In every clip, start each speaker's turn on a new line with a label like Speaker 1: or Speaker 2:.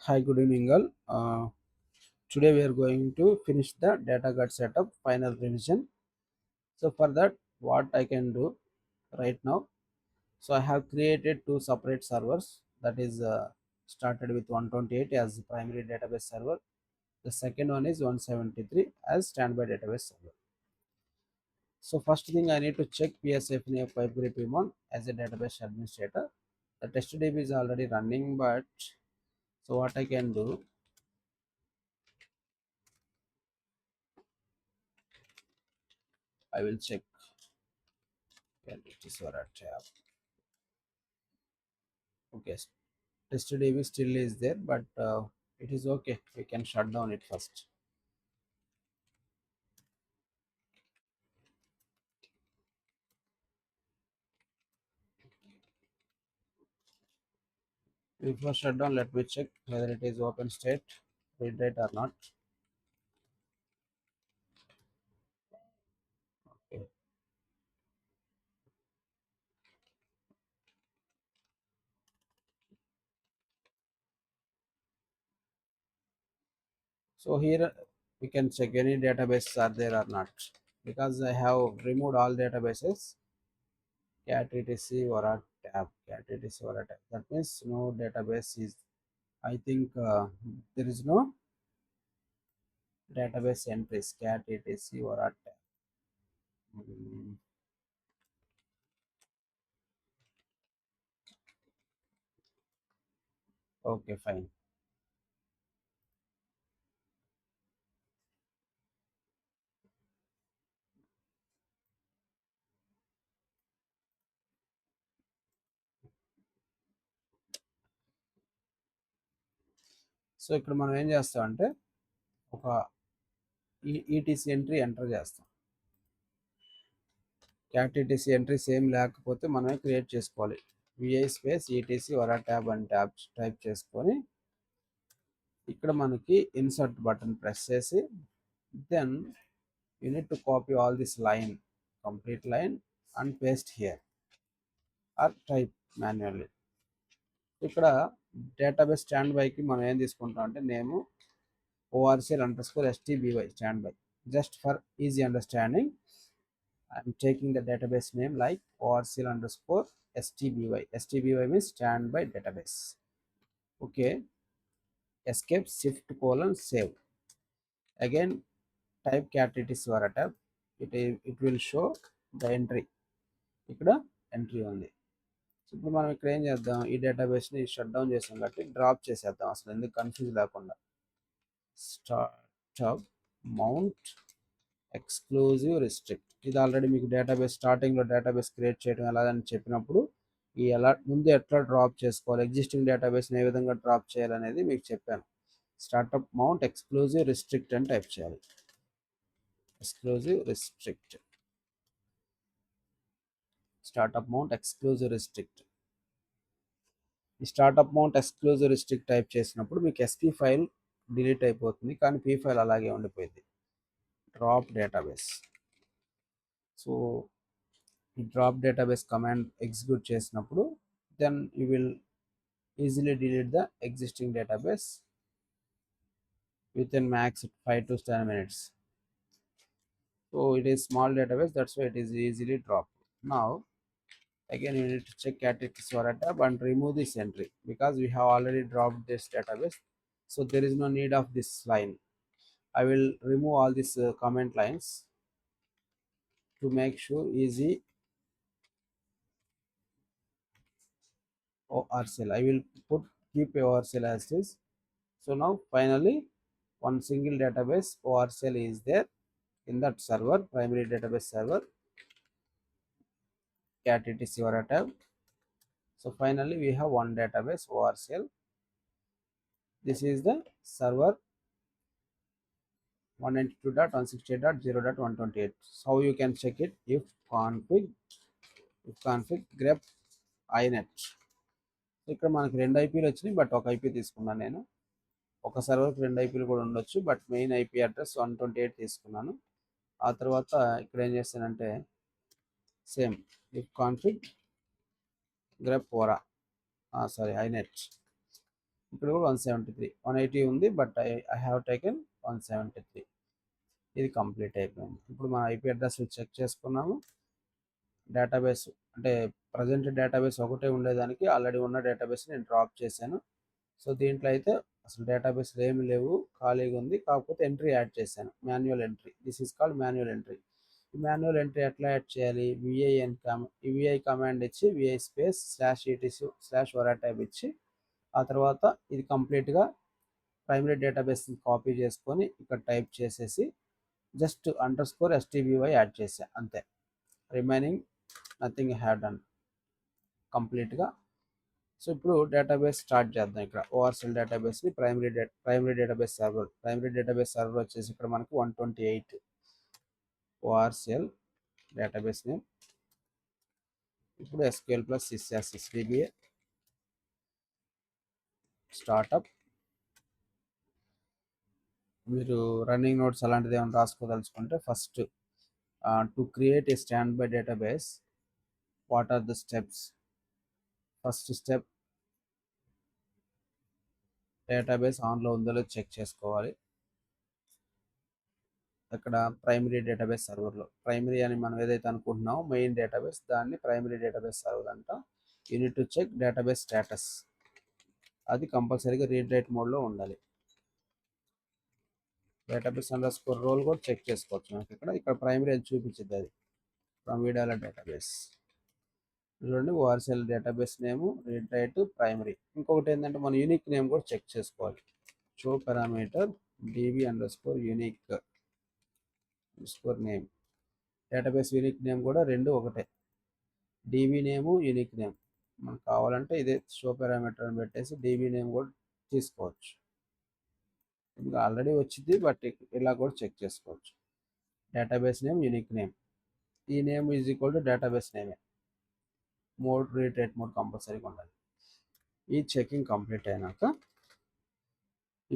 Speaker 1: Hi, good evening, all. Today we are going to finish the data guard setup final revision. So for that, what I can do right now? So I have created two separate servers. That is started with 128 as the primary database server. The second one is 173 as standby database server. So first thing I need to check PSFNA Pipegrip Imon as a database administrator. The testdb is already running, but so what I can do, I will check. And it is our tab. Okay, TestDB still is there, but it is okay. We can shut down it first. Before shutdown, let me check whether it is open state, read write or not. Okay. So here we can check any database are there or not. Because I have removed all databases, cat etc or a tab, cat etc or a tab. That means no database is. I think there is no database entries, cat etc or a tab. Mm, okay, fine. So ఇక్కడ మనం ఏం చేస్తామంటే ఒక etc entry enter చేస్తాం. Cat etc entry same లేకపోతే మనమే create చేసుకోవాలి. VI space etc ora tab అని ట్యాబ్ టైప్ చేసుకొని ఇక్కడ మనకి ఇన్సర్ట్ బటన్ ప్రెస్ చేసి then you need to copy all this line, complete line and paste here or type manually. ఇక్కడ database స్టాండ్ బైకి మనం ఏం తీసుకుంటాం అంటే name ORCL underscore STBY standby. Just for easy understanding I'm taking the database name like ORCL underscore STBY. STBY means standby database. Okay. Escape shift colon save. Again type cat it is your tab. It will show the entry. ఇక్కడ entry ఉంది. సో ఇప్పుడు మనం ఇక్కడ ఏం చేద్దాం, ఈ డేటాబేస్ని shut down చేసాం కాబట్టి డ్రాప్ చేసేద్దాం, అసలు ఎందుకు కన్ఫ్యూజ్ లేకుండా. Start mount exclusive restrict. ఇది ఆల్రెడీ మీకు డేటాబేస్ స్టార్టింగ్లో డేటాబేస్ క్రియేట్ చేయడం ఎలాగని చెప్పినప్పుడు ఈ ఎలా ముందు ఎట్లా డ్రాప్ చేసుకోవాలి, ఎగ్జిస్టింగ్ డేటాబేస్ని ఏ విధంగా డ్రాప్ చేయాలనేది మీకు చెప్పాను. స్టార్టప్ మౌంట్ ఎక్స్క్లూజివ్ రిస్ట్రిక్ట్ అని టైప్ చేయాలి. Exclusive restrict, startup mount exclusive restrict. ఈ startup mount exclusive restrict type చేసినప్పుడు మీకు ఎస్పీ ఫైల్ డిలీట్ అయిపోతుంది, కానీ పీ ఫైల్ అలాగే ఉండిపోయింది. Drop database. సో ఈ డ్రాప్ డేటాబేస్ కమాండ్ ఎగ్జిక్యూట్ చేసినప్పుడు then you will easily delete the existing database within max 5 to 10 minutes. So it is small database, that's why it is easily dropped. Now again you need to check cat Explorer tab and remove this entry because we have already dropped this database, so there is no need of this line. I will remove all these comment lines to make sure easy. ORCL I will put, keep ORCL as this. So now finally one single database ORCL is there in that server, primary database server, cat etc tab. So finally we have one database ORCL. This is the server 192.168.0.128. So how you can check it, if config grep inet. ఇక్కడ మనకి రెండు ఐపీలు వచ్చినాయి, but ఒక IP తీసుకున్నాను నేను. ఒక సర్వర్కి రెండు ఐపీలు కూడా ఉండొచ్చు, బట్ మెయిన్ ఐపీ అడ్రస్ 128 తీసుకున్నాను. ఆ తర్వాత ఇక్కడ ఏం చేస్తానంటే same if config grep ora sorry inet. ఇక్కడ కూడా 173, 180 ఉంది, బట్ ఐ హ్యావ్ టేకెన్ 173. ఇది కంప్లీట్ అయిపోయింది. ఇప్పుడు మన ఐపీ అడ్రస్ చెక్ చేసుకున్నాము. డేటాబేస్ అంటే ప్రజెంట్ డేటాబేస్ ఒకటే ఉండేదానికి ఆల్రెడీ ఉన్న డేటాబేస్ నేను డ్రాప్ చేశాను. సో దీంట్లో అయితే అసలు డేటాబేస్లో ఏమి లేవు, ఖాళీగా ఉంది. కాకపోతే ఎంట్రీ యాడ్ చేశాను, manual entry. This is called manual entry. ఈ మాన్యువల్ ఎంట్రీ ఎట్లా యాడ్ చేయాలి? విఐ కమాండ్ ఇచ్చి విఐ స్పేస్ /etc/vora ట్యాబ్ ఇచ్చి ఆ తర్వాత ఇది కంప్లీట్గా ప్రైమరీ డేటాబేస్ కాపీ చేసుకొని ఇక్కడ టైప్ చేసేసి జస్ట్ _stby యాడ్ చేసా, అంతే. రిమైనింగ్ నథింగ్ హ్యావ్ డన్ కంప్లీట్గా. సో ఇప్పుడు డేటాబేస్ స్టార్ట్ చేద్దాం. ఇక్కడ ఓఆర్సెల్ డేటాబేస్ని ప్రైమరీ డేటాబేస్ సర్వర్ వచ్చేసి ఇక్కడ మనకు 128 ఓఆర్సెల్ డేటాబేస్ నేమ్. ఇప్పుడు SQL ప్లస్ sysdba స్టార్టప్. మీరు రన్నింగ్ నోట్స్ అలాంటిది ఏమైనా రాసుకోదలుచుకుంటే first to create a standby database, what are the steps? First step, database ఆన్లో ఉందో లేదో చెక్ చేసుకోవాలి. అక్కడ ప్రైమరీ డేటాబేస్ సర్వర్లో, ప్రైమరీ అని మనం ఏదైతే అనుకుంటున్నామో మెయిన్ డేటాబేస్, దాన్ని ప్రైమరీ డేటాబేస్ సర్వర్ అంటాం. You need to check database status. అది కంపల్సరీగా రీడ్ రైట్ మోడ్లో ఉండాలి. డేటాబేస్ _role కూడా చెక్ చేసుకోవచ్చు మనకి. ఇక్కడ ప్రైమరీ అని చూపించింది, అది ఫ్రమ్ వీడాల డేటాబేస్. చూడండి, ORCL database name read write primary. ఇంకొకటి ఏంటంటే మన యూనిక్ నేమ్ కూడా చెక్ చేసుకోవాలి. Show parameter db_unique name. Database unique name కూడా రెండు ఒకటే, డీబీ నేము యూనిక్ నేమ్. మనకు కావాలంటే ఇదే షో పారామీటర్ అని పెట్టేసి డీబీ నేమ్ కూడా తీసుకోవచ్చు. ఇంకా ఆల్రెడీ వచ్చింది, బట్ ఇలా కూడా చెక్ చేసుకోవచ్చు. డేటాబేస్ నేమ్ యూనిక్ నేమ్, ఈ name is equal to database నేమే. రీడ్ రైట్ మోడ్ కంపల్సరీగా ఉండాలి. ఈ చెకింగ్ కంప్లీట్ అయినాక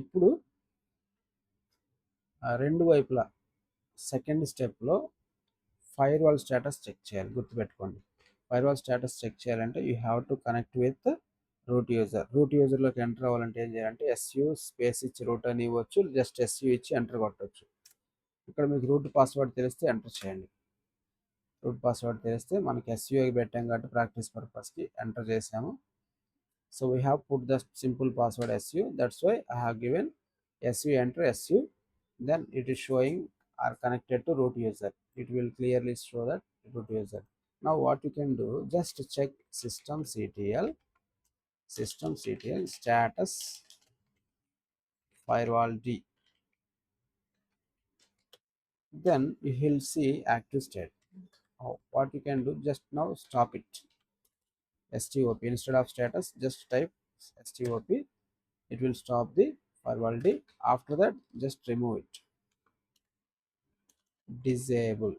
Speaker 1: ఇప్పుడు రెండు వైపులా సెకండ్ స్టెప్లో ఫైర్ వాల్ స్టేటస్ చెక్ చేయాలి. గుర్తుపెట్టుకోండి, ఫైర్ వాల్ స్టేటస్ చెక్ చేయాలంటే you have to connect with root user. Root యూజర్లోకి ఎంటర్ అవ్వాలంటే ఏం చేయాలంటే SU స్పేస్ ఇచ్చి రూట్ అని ఇవ్వచ్చు, జస్ట్ SU ఇచ్చి ఎంటర్ కొట్టవచ్చు. ఇక్కడ మీకు రూట్ పాస్వర్డ్ తెలిస్తే ఎంటర్ చేయండి. రూట్ పాస్వర్డ్ తెలిస్తే మనకి SU పెట్టాం కాబట్టి ప్రాక్టీస్ పర్పస్కి ఎంటర్ చేసాము. So we have put the simple password SU, that's why I have given SU, enter SU, then it is showing are connected to root user. It will clearly show that root user. Now what you can do, just check systemctl status firewall D, then you will see active state. What you can do, just now stop it. stop instead of status, just type stop. It will stop the firewall D. After that, just remove it, disable.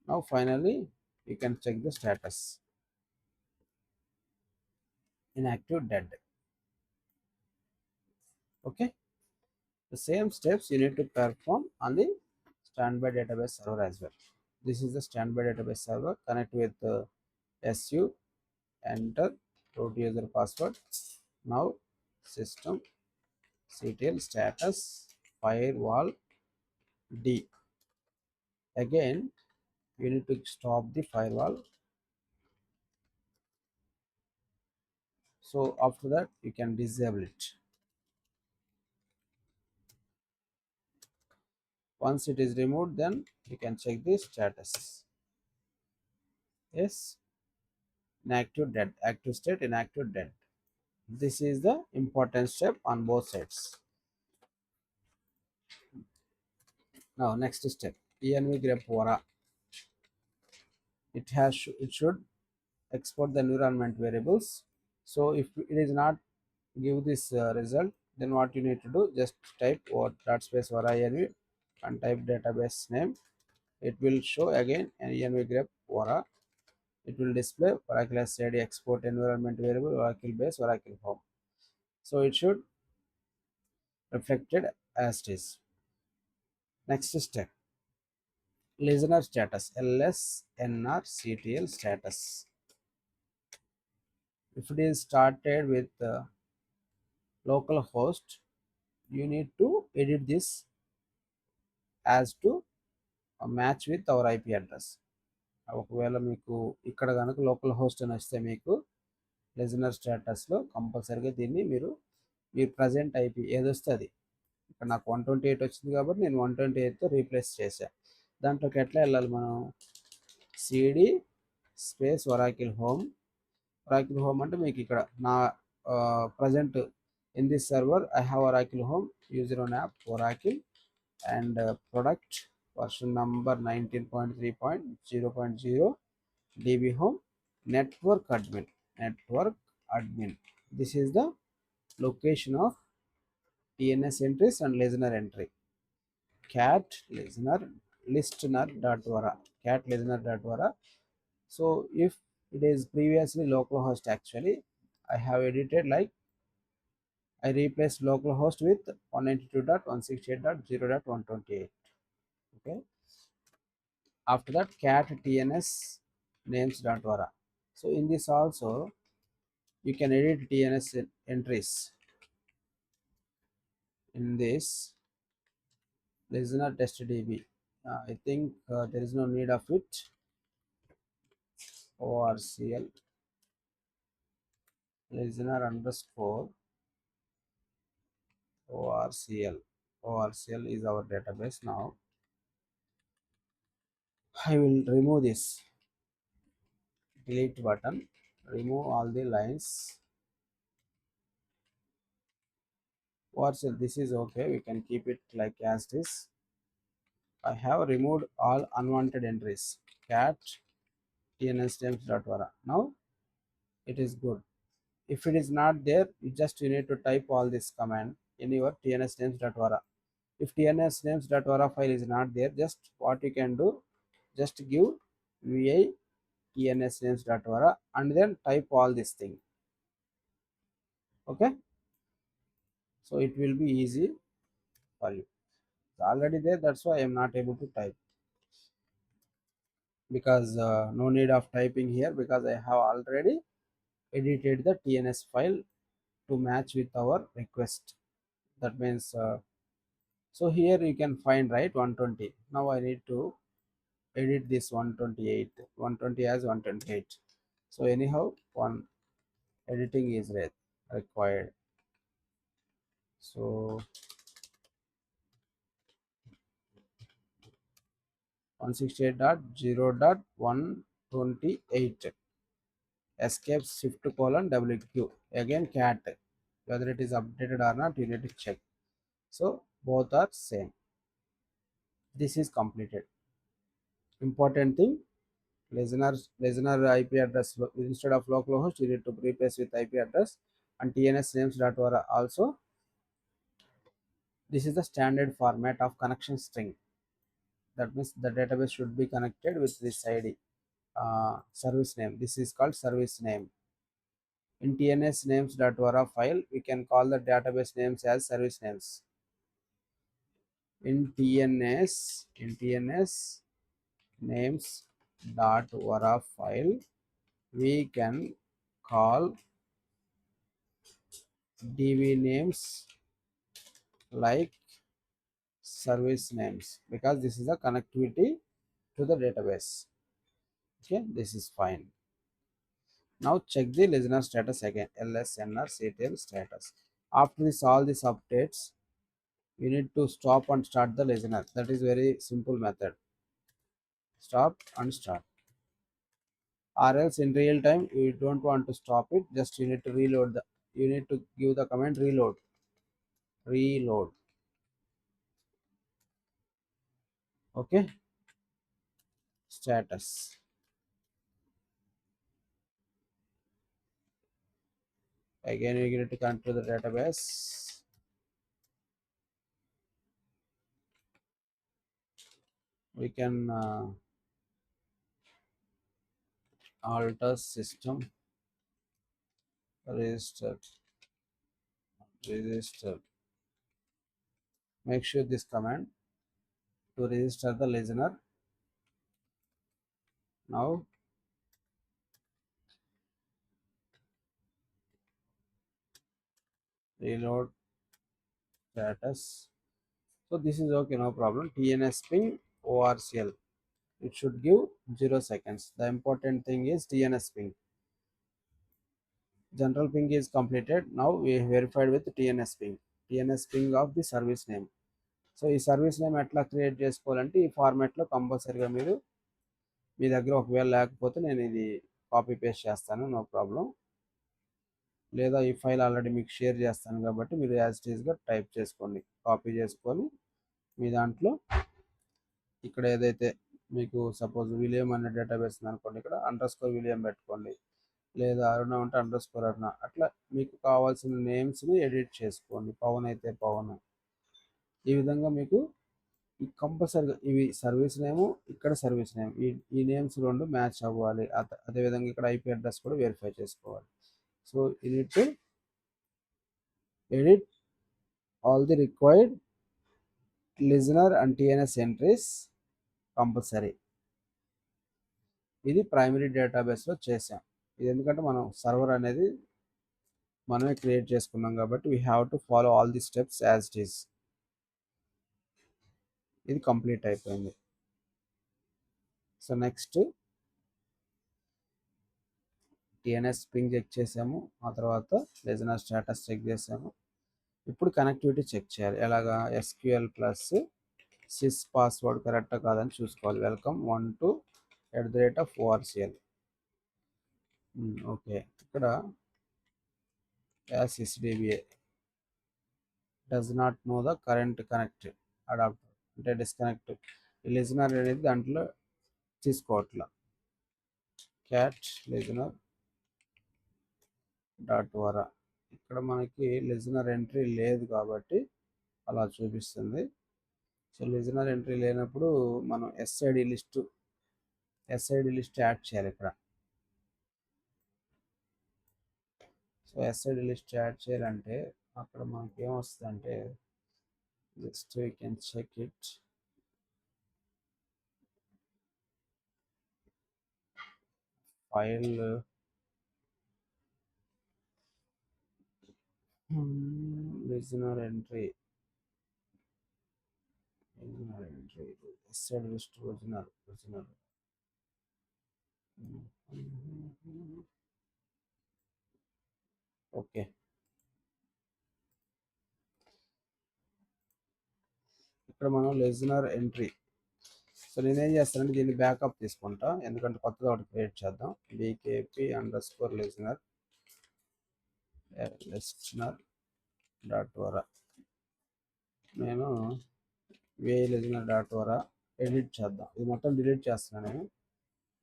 Speaker 1: Now finally you can check the status, inactive, dead. Okay, the same steps you need to perform on the standby database server as well. This is the standby database server. Connect with SU, enter root user password. Now systemctl status firewall D. Again you need to stop the firewall. So after that you can disable it. Once it is removed, then you can check the status. Yes, inactive, dead. Active state, inactive, dead. This is the important step on both sides. Now next step, env grep vora. It should export the environment variables. So if it is not give this result, then what you need to do, just type /vora env and type database name. It will show again env grep vora. It will display Oracle SCID export environment variable Oracle base Oracle home. So it should reflected as it is. Next step, listener status, lsnrctl status. If it is started with localhost, you need to edit this as to match with our IP address. ఒకవేళ మీకు ఇక్కడ కనుక local host అని వస్తే మీకు listener స్టేటస్లో కంపల్సరీగా దీన్ని మీరు ప్రజెంట్ ఐపీ ఏదొస్తే అది, ఇక్కడ నాకు 128 వచ్చింది కాబట్టి నేను 128తో రీప్లేస్ చేశాను. దాంట్లోకి ఎట్లా వెళ్ళాలి మనం? CD space Oracle home. Oracle home అంటే మీకు ఇక్కడ నా present in this server I have Oracle home user on app Oracle and product version number 19.3.0.0 db home network admin. This is the location of tns entries and listener entry. Cat listener listener.vara, cat listener.vara. So if it is previously localhost, actually I have edited like I replaced localhost with 192.168.0.128. Okay. After that, cat tns names.vara. So in this also you can edit tns entries in this listener test db. I think there is no need of it. Orcl listener underscore orcl is our database. Now I will remove this delete button, remove all the lines. orcl, this is okay, we can keep it like as this. I have removed all unwanted entries. Cat tnsnames.vara. Now it is good. If it is not there, you need to type all this command in your tnsnames.vara. If tnsnames.vara file is not there, just what you can do, just give vi tnsnames.vara and then type all this thing. Okay, so it will be easy for you. It's already there, that's why I am not able to type, because no need of typing here, because I have already edited the tns file to match with our request. That means so here you can find, right, 120. Now I need to edit this 128, 120 as 128. So anyhow, one editing is required. So 168.0.128 escape shift colon wq, again cat, whether it is updated or not you need to check. So both are same. This is completed. Important thing, listener IP address, instead of localhost you need to replace with IP address, and tns names.vara also. This is the standard format of connection string. That means the database should be connected with this id, service name. This is called service name. In tns names.vara file we can call the database names as service names. In tns names.vara file we can call db names like service names, because this is a connectivity to the database. Okay, this is fine. Now check the listener status again, lsnrctl status. After this all these updates, you need to stop and start the listener. That is very simple method. Stop and start, or else in real time you don't want to stop it, just you need to reload the, you need to give the command reload. Okay, status. Again we need to connect to the database. We can alter system register. Make sure this command to register the listener. Now reload status. So this is okay, no problem. TNS ping ORCL. It should give 0 seconds. The important thing is TNS ping. General ping is completed. Now we verified with TNS ping. TNS ping of the service name. So ఈ service name ఎట్లా create చేసుకోవాలంటే ఈ ఫార్మాట్లో కంపల్సరీగా మీరు మీ దగ్గర ఒకవేళ లేకపోతే నేను ఇది కాపీ పేస్ట్ చేస్తాను, నో ప్రాబ్లం. లేదా ఈ ఫైల్ ఆల్రెడీ మీకు షేర్ చేస్తాను కాబట్టి మీరు యాజ్ ఇట్ ఈస్గా టైప్ చేసుకోండి, కాపీ చేసుకొని మీ దాంట్లో ఇక్కడ ఏదైతే మీకు సపోజ్ విలియం అనే డేటాబేస్ అనుకోండి, ఇక్కడ అండర్ స్కోర్ విలియం పెట్టుకోండి, లేదా అరుణ ఉంటే అండర్ స్కోర్ అరుణ, అట్లా మీకు కావాల్సిన నేమ్స్ని ఎడిట్ చేసుకోండి. పవన్ అయితే పవన్. ఈ విధంగా మీకు ఈ కంపల్సరీగా ఇవి సర్వీస్ నేమ్, ఇక్కడ సర్వీస్ నేమ్, ఈ నేమ్స్ రెండు మ్యాచ్ అవ్వాలి. అదేవిధంగా ఇక్కడ ఐపీ అడ్రస్ కూడా వెరిఫై చేసుకోవాలి. So you need to edit all the required listener and TNS entries compulsory. ఇది ప్రైమరీ డేటాబేస్లో చేసాం. ఇది ఎందుకంటే మనం సర్వర్ అనేది మనమే క్రియేట్ చేసుకున్నాం కాబట్టి we have to follow all the steps as it is. ఇది కంప్లీట్ అయిపోయింది. So next TNS ping check చేసాము, ఆ తర్వాత లిజనర్ స్టేటస్ చెక్ చేసాము. ఇప్పుడు కనెక్టివిటీ చెక్ చేయాలి. ఎలాగా? ఎస్క్యూఎల్ ప్లస్ సిస్ పాస్వర్డ్ కరెక్టా కాదని చూసుకోవాలి. Welcome 12@ORCL. ఓకే, ఇక్కడ SysDBA does not know the current connect adapter, అంటే డిస్కనెక్ట్. లిజనర్ అనేది దాంట్లో తీసుకోవట్లా. క్యాట్ లిజనర్ డాట్ వరా, ఇక్కడ మనకి లిజనర్ ఎంట్రీ లేదు కాబట్టి అలా చూపిస్తుంది. సో లిజనర్ ఎంట్రీ లేనప్పుడు మనం ఎస్ఐడి లిస్ట్ యాడ్ చేయాలి ఇక్కడ. సో ఎస్ఐడి లిస్ట్ యాడ్ చేయాలంటే అక్కడ మనకి ఏమొస్తుందంటే just you can check it. File listener entry SID list original. Okay, ఇక్కడ మనం లిజనర్ ఎంట్రీ. సో నేనేం చేస్తానంటే దీన్ని బ్యాకప్ తీసుకుంటా, ఎందుకంటే కొత్తగా ఒకటి క్రియేట్ చేద్దాం. bkp_listener డాట్ వరా, నేను లిజనర్ డాట్ వరా ఎడిట్ చేద్దాం. ఇది మొత్తం డిలీట్ చేస్తున్నాను నేను.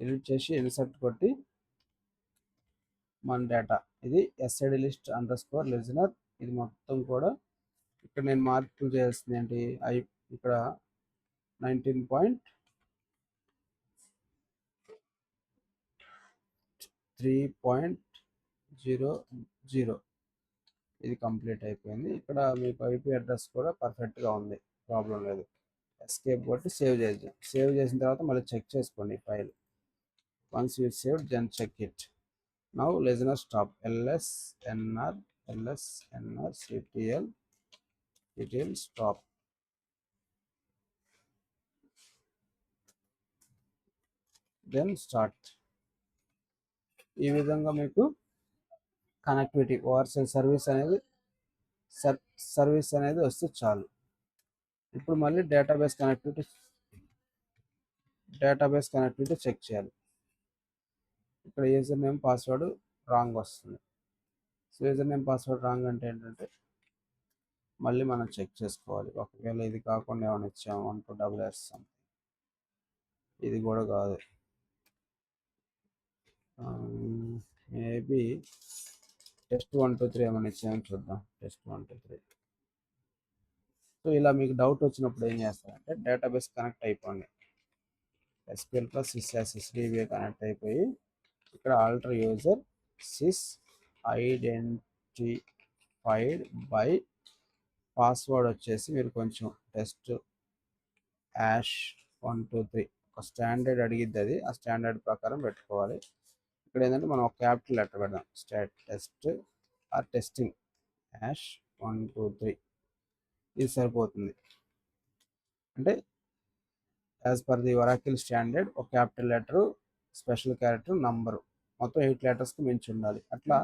Speaker 1: డిలీట్ చేసి ఇన్సర్ట్ కొట్టి మన డేటా ఇది ఎస్ఐడి లిస్ట్ _listener. ఇది మొత్తం కూడా ఇక్కడ నేను మార్పులు చేయాల్సింది ఏంటి, ఇక్కడ 19.3.00 ఇది కంప్లీట్ అయిపోయింది. ఇక్కడ మీకు ఐపీ అడ్రస్ కూడా పర్ఫెక్ట్గా ఉంది, ప్రాబ్లం లేదు. ఎస్కేప్ కొట్టి సేవ్ చేద్దాం. సేవ్ చేసిన తర్వాత మళ్ళీ చెక్ చేసుకోండి file. Once you save then check it. Now listener stop lsnr ctl stop. Then start. ఈ విధంగా మీకు కనెక్టివిటీ ఓఆర్సిఎల్ సర్వీస్ అనేది వస్తే చాలు. ఇప్పుడు మళ్ళీ డేటాబేస్ కనెక్టివిటీ చెక్ చేయాలి. ఇక్కడ యూజర్ నేమ్ పాస్వర్డ్ రాంగ్ వస్తుంది. So user name password wrong అంటే ఏంటంటే మళ్ళీ మనం చెక్ చేసుకోవాలి. ఒకవేళ ఇది కాకుండా ఏమైనా ఇచ్చాము 12SS, ఇది కూడా కాదు, మేబీ test123 ఏమైనా ఇచ్చామని చూద్దాం. test123. సో ఇలా మీకు డౌట్ వచ్చినప్పుడు ఏం చేస్తారంటే డేటాబేస్ కనెక్ట్ అయిపోండి. SQL ప్లస్ SysDBA కనెక్ట్ అయిపోయి ఇక్కడ alter user sys identified by password వచ్చేసి మీరు కొంచెం test#123 ఒక స్టాండర్డ్ అడిగిద్ది, అది ఆ స్టాండర్డ్ ప్రకారం పెట్టుకోవాలి. ఇక్కడ ఏంటంటే మనం ఒక క్యాపిటల్ లెటర్ పెడదాం, టెస్ట్ ఆర్ టెస్టింగ్ హ్యాష్ 123 ఇది సరిపోతుంది. అంటే as per the Oracle standard ఒక capital letter, special character, number మొత్తం 8 లెటర్స్కి మించి ఉండాలి. అట్లా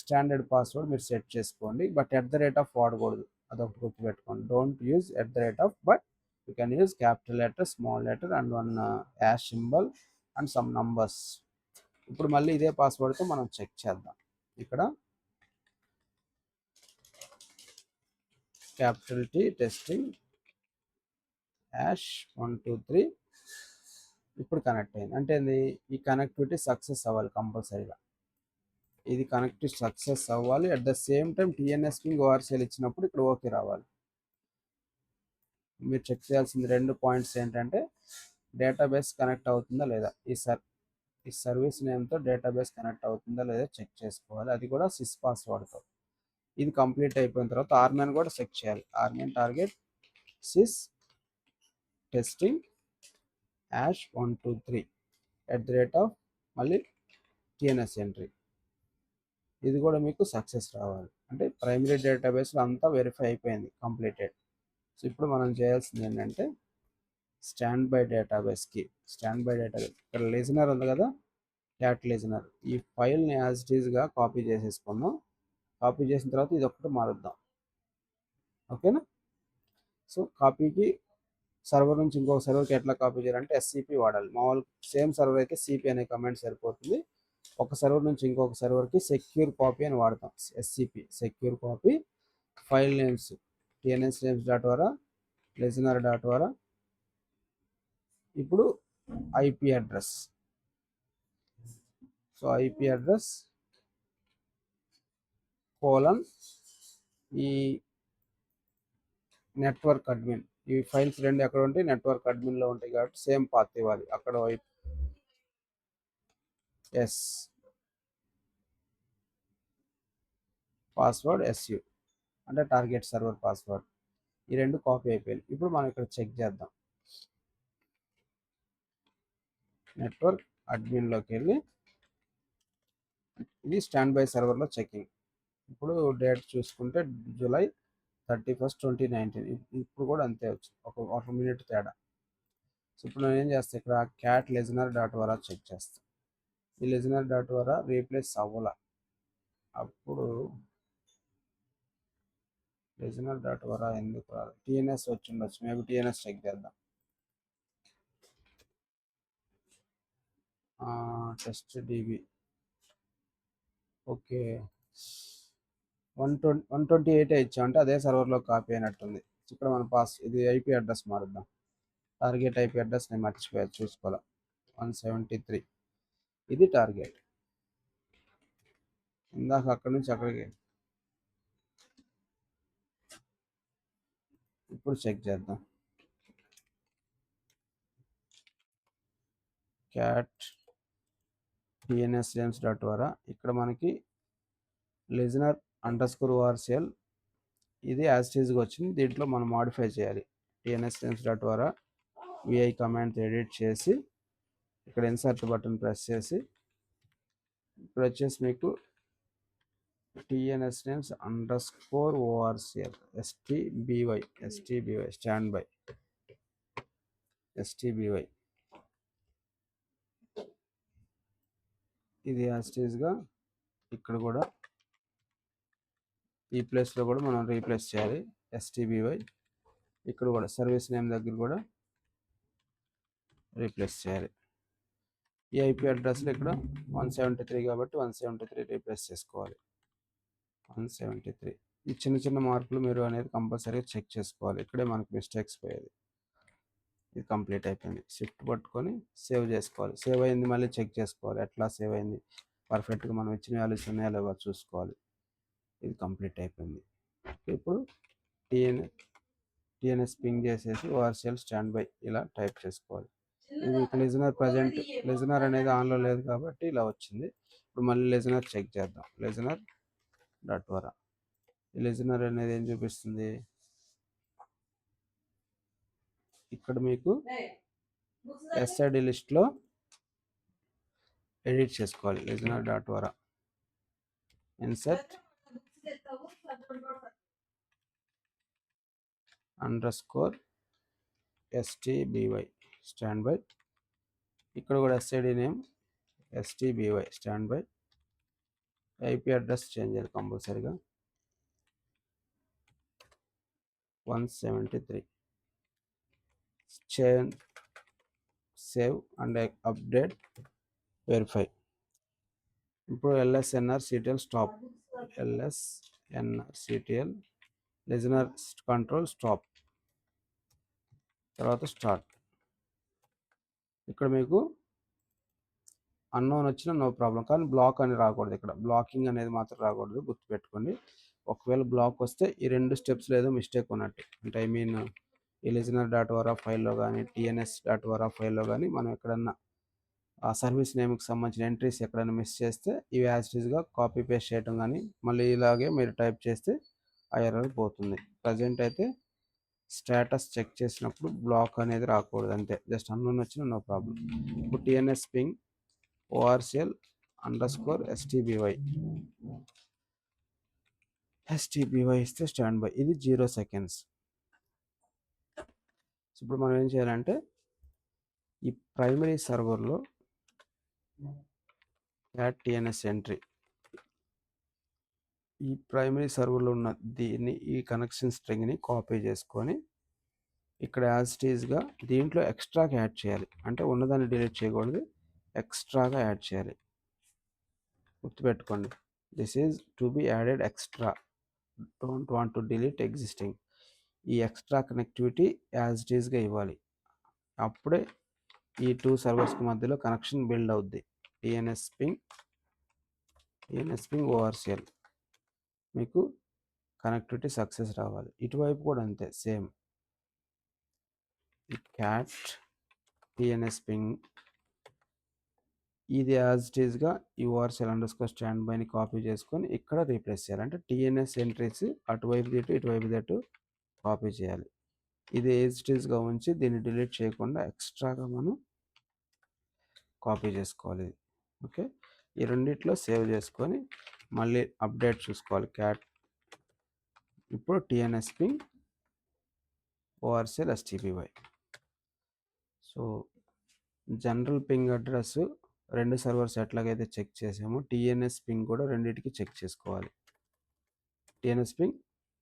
Speaker 1: స్టాండర్డ్ పాస్వర్డ్ మీరు సెట్ చేసుకోండి. బట్ @ వాడకూడదు, అదొకటి గుర్తుపెట్టుకోండి. Don't use @ but you can use capital letter, small letter and one hash symbol and some numbers. ఇప్పుడు మళ్ళీ ఇదే పాస్వర్డ్తో మనం చెక్ చేద్దాం. ఇక్కడ క్యాపిటల్ T టెస్టింగ్ హ్యాష్ 123 ఇప్పుడు కనెక్ట్ అయింది. అంటే ఈ కనెక్టివిటీ సక్సెస్ అవ్వాలి కంపల్సరీగా. ఇది కనెక్ట్ సక్సెస్ అవ్వాలి. At the same time TNS ping ORCL ఇచ్చినప్పుడు ఇక్కడ ఓకే రావాలి. మీరు చెక్ చేయాల్సింది 2 పాయింట్స్ ఏంటంటే డేటాబేస్ కనెక్ట్ అవుతుందా లేదా, ఈ సర్వీస్ నేమ్తో డేటాబేస్ కనెక్ట్ అవుతుందా లేదా చెక్ చేసుకోవాలి. అది కూడా సిస్ పాస్వర్డ్తో. ఇది కంప్లీట్ అయిపోయిన తర్వాత ఆర్మెన్ కూడా చెక్ చేయాలి. RMAN target sys testing hash 123 మళ్ళీ టిఎన్ఎస్ ఎంట్రీ. ఇది కూడా మీకు సక్సెస్ రావాలి. అంటే ప్రైమరీ డేటాబేస్లో అంతా వెరిఫై అయిపోయింది, కంప్లీటెడ్. సో ఇప్పుడు మనం చేయాల్సింది ఏంటంటే స్టాండ్ బై డేటాబేస్ ఇక్కడ లిజనర్ ఉంది కదా, క్యాట్ లిజనర్, ఈ ఫైల్ని యాజ్ ఇట్ ఈజ్గా కాపీ చేసేసుకుందాం. కాపీ చేసిన తర్వాత ఇది ఒకటి మారుద్దాం. ఓకేనా? సో కాపీకి సర్వర్ నుంచి ఇంకొక సర్వర్కి ఎట్లా కాపీ చేయాలంటే ఎస్సిపి వాడాలి. మామూలు సేమ్ సర్వర్ అయితే సిపి అనే కమాండ్ సరిపోతుంది. ఒక సర్వర్ నుంచి ఇంకొక సర్వర్కి సెక్యూర్ కాపీ అని వాడతాం. SCP secure copy. File names TNS names dot ora, listener dot ora. ఇప్పుడు IP address. So IP address colon ఈ నెట్వర్క్ అడ్మిన్. ఈ ఫైల్స్ రెండు ఎక్కడ ఉంటాయి, నెట్వర్క్ అడ్మిన్లో ఉంటాయి కాబట్టి సేమ్ పాత్ ఇవ్వాలి. అక్కడ ఎస్ పాస్వర్డ్ ఎస్యు అంటే టార్గెట్ సర్వర్ పాస్వర్డ్. ఈ రెండు కాపీ అయిపోయాయి. ఇప్పుడు మనం ఇక్కడ చెక్ చేద్దాం. నెట్వర్క్ అడ్మిన్లోకి వెళ్ళి ఇది స్టాండ్ బై సర్వర్లో చెకింగ్. ఇప్పుడు డేట్ చూసుకుంటే జూలై 31, 2019. ఇప్పుడు కూడా అంతే వచ్చింది, ఒక మినిట్ తేడా. సో ఇప్పుడు నేను ఏం చేస్తాను, ఇక్కడ క్యాట్ లిజనర్ డాట్ వరా చెక్ చేస్తాను. ఈ లిజనర్ డాట్ వరా రీప్లేస్ అవ్వాల. అప్పుడు లిజనర్ డాట్ వరా ఎందుకు రాదు, టిఎన్ఎస్ వచ్చి ఉండొచ్చు. మేబీ టిఎన్ఎస్ చెక్ చేద్దాం. టెస్ట్ డిబి ఓకే 128 ఇచ్చాం అంటే అదే సర్వర్లో కాపీ అయినట్టుంది. ఇక్కడ మన ఇది ఐపీ అడ్రస్ మారుద్దాం. టార్గెట్ ఐపీ అడ్రస్ నేను మర్చిపోయాను, చూసుకోవాలి. 173 ఇది టార్గెట్. ఇందాక అక్కడి నుంచి అక్కడికి. ఇప్పుడు చెక్ చేద్దాం. క్యాట్ టిఎన్ఎస్ నేమ్స్ డాట్ వరా. ఇక్కడ మనకి లిజనర్ _ఓఆర్సిఎల్ ఇది యాజ్ ఇట్ ఈజ్గా వచ్చింది. దీంట్లో మనం మాడిఫై చేయాలి. టిఎన్ఎస్ నేమ్స్ డాట్ వరా విఐ కమాండ్ ఎడిట్ చేసి ఇక్కడ ఇన్సర్ట్ బటన్ ప్రెస్ చేసి ఇప్పుడు వచ్చేసి మీకు టిఎన్ఎస్ నేమ్స్ _ఓఆర్సిఎల్ ఎస్టీబీవై స్టాండ్ బై ఎస్టీబీవై ఇది యాజ్ ఇట్ ఈజ్గా ఇక్కడ కూడా ఈ ప్లేస్లో కూడా మనం రీప్లేస్ చేయాలి. ఎస్టీబీవై ఇక్కడ కూడా సర్వీస్ నేమ్ దగ్గర కూడా రీప్లేస్ చేయాలి. ఈ ఐపీ అడ్రస్లో ఇక్కడ 173 కాబట్టి 173 రీప్లేస్ చేసుకోవాలి. 173. ఈ చిన్న చిన్న మార్పులు మీరు అనేది కంపల్సరీగా చెక్ చేసుకోవాలి. ఇక్కడే మనకు మిస్టేక్స్ పోయేది. ఇది కంప్లీట్ అయిపోయింది. షిఫ్ట్ పట్టుకొని సేవ్ చేసుకోవాలి. సేవ్ అయింది మళ్ళీ చెక్ చేసుకోవాలి, ఎట్లా సేవ్ అయింది, పర్ఫెక్ట్గా మనం ఇచ్చిన వాల్యూస్ ఉన్నాయా లేవో చూసుకోవాలి. ఇది కంప్లీట్ అయిపోయింది. ఇప్పుడు టిఎన్ఎస్ పింగ్ చేసేసి ఓఆర్సిఎల్ స్టాండ్ బై ఇలా టైప్ చేసుకోవాలి. ఇది లిజనర్ ప్రజెంట్ లిజనర్ అనేది ఆన్లో లేదు కాబట్టి ఇలా వచ్చింది. ఇప్పుడు మళ్ళీ లిజనర్ చెక్ చేద్దాం. లిజనర్ డాట్ వరా లిజనర్ అనేది ఏం చూపిస్తుంది, ఇక్కడ మీకు ఎస్ఐడి లిస్ట్లో ఎడిట్ చేసుకోవాలి. Listener dot ora insert underscore STBY stand by. ఇక్కడ కూడా SID name STBY stand by. IP address change చేయాలి కంపల్సరీగా 173. Change, save and update, verify. ఇప్పుడు LSNRCTL stop, LSNRCTL listener control stop, తర్వాత స్టార్ట్. ఇక్కడ మీకు అన్నోన్ వచ్చిన నో ప్రాబ్లం, కానీ బ్లాక్ అని రాకూడదు. ఇక్కడ బ్లాకింగ్ అనేది మాత్రం రాకూడదు, గుర్తుపెట్టుకోండి. ఒకవేళ బ్లాక్ వస్తే ఈ 2 స్టెప్స్లో ఏదో మిస్టేక్ ఉన్నట్టు. అంటే ఐ మీన్ ఈ లిజనర్ డాట్ వరా ఫైల్లో కానీ TNS డాట్ వరా ఫైల్లో కానీ మనం ఎక్కడన్నా ఆ సర్వీస్ నేమ్కి సంబంధించిన ఎంట్రీస్ ఎక్కడైనా మిస్ చేస్తే ఇవి యాజ్ ఇట్ ఈస్గా కాపీ పేస్ట్ చేయడం కానీ మళ్ళీ ఇలాగే మీరు టైప్ చేస్తే ఆ ఎర్రర్ పోతుంది. ప్రజెంట్ అయితే స్టేటస్ చెక్ చేసినప్పుడు బ్లాక్ అనేది రాకూడదు, అంతే. జస్ట్ అన్నోన్ వచ్చిన నో ప్రాబ్లం. ఇప్పుడు TNS ping ORCL underscore STBY ఇస్తే స్టాండ్ బై. ఇది 0 సెకండ్స్. ఇప్పుడు మనం ఏం చేయాలంటే ఈ ప్రైమరీ సర్వర్లో యాడ్ TNS ఎంట్రీ, ఈ ప్రైమరీ సర్వర్లో ఉన్న దీన్ని ఈ కనెక్షన్ స్ట్రింగ్ని కాపీ చేసుకొని ఇక్కడ యాజ్ ఇట్ ఈస్గా దీంట్లో ఎక్స్ట్రాగా యాడ్ చేయాలి. అంటే ఉన్నదాన్ని డిలీట్ చేయకూడదు, ఎక్స్ట్రాగా యాడ్ చేయాలి. గుర్తుపెట్టుకోండి, this is to be added extra, don't want to delete existing. ఈ ఎక్స్ట్రా కనెక్టివిటీ యాజ్ ఇట్ ఈస్గా ఇవ్వాలి. అప్పుడే ఈ 2 సర్వర్స్కి మధ్యలో కనెక్షన్ బిల్డ్ అవుద్ది. TNS పింగ్ ORCL మీకు కనెక్టివిటీ సక్సెస్ రావాలి. ఇటువైపు కూడా అంతే, సేమ్. ఈ క్యాట్ TNS పింగ్ ఇది యాజ్ ఇట్ ఈస్గా ఈ ORCL అండర్స్కోర్ స్టాండ్ బైని కాపీ చేసుకొని ఇక్కడ రీప్లేస్ చేయాలి. అంటే TNS ఎంట్రీస్ అటువైపు ఇటువైపు కాపీ చేయాలి. ఇది యాజ్ ఇట్ ఈస్గా ఉంచి దీన్ని డిలీట్ చేయకుండా ఎక్స్ట్రాగా మనం కాపీ చేసుకోవాలి. ఓకే, ఈ రెండిట్లో సేవ్ చేసుకొని మళ్ళీ అప్డేట్ చూసుకోవాలి. క్యాట్ ఇప్పుడు TNS ping ORCL STBY. So general ping address 2 servers ఎట్లాగైతే చెక్ చేసామో TNS పింగ్ కూడా రెండింటికి చెక్ చేసుకోవాలి. TNS ping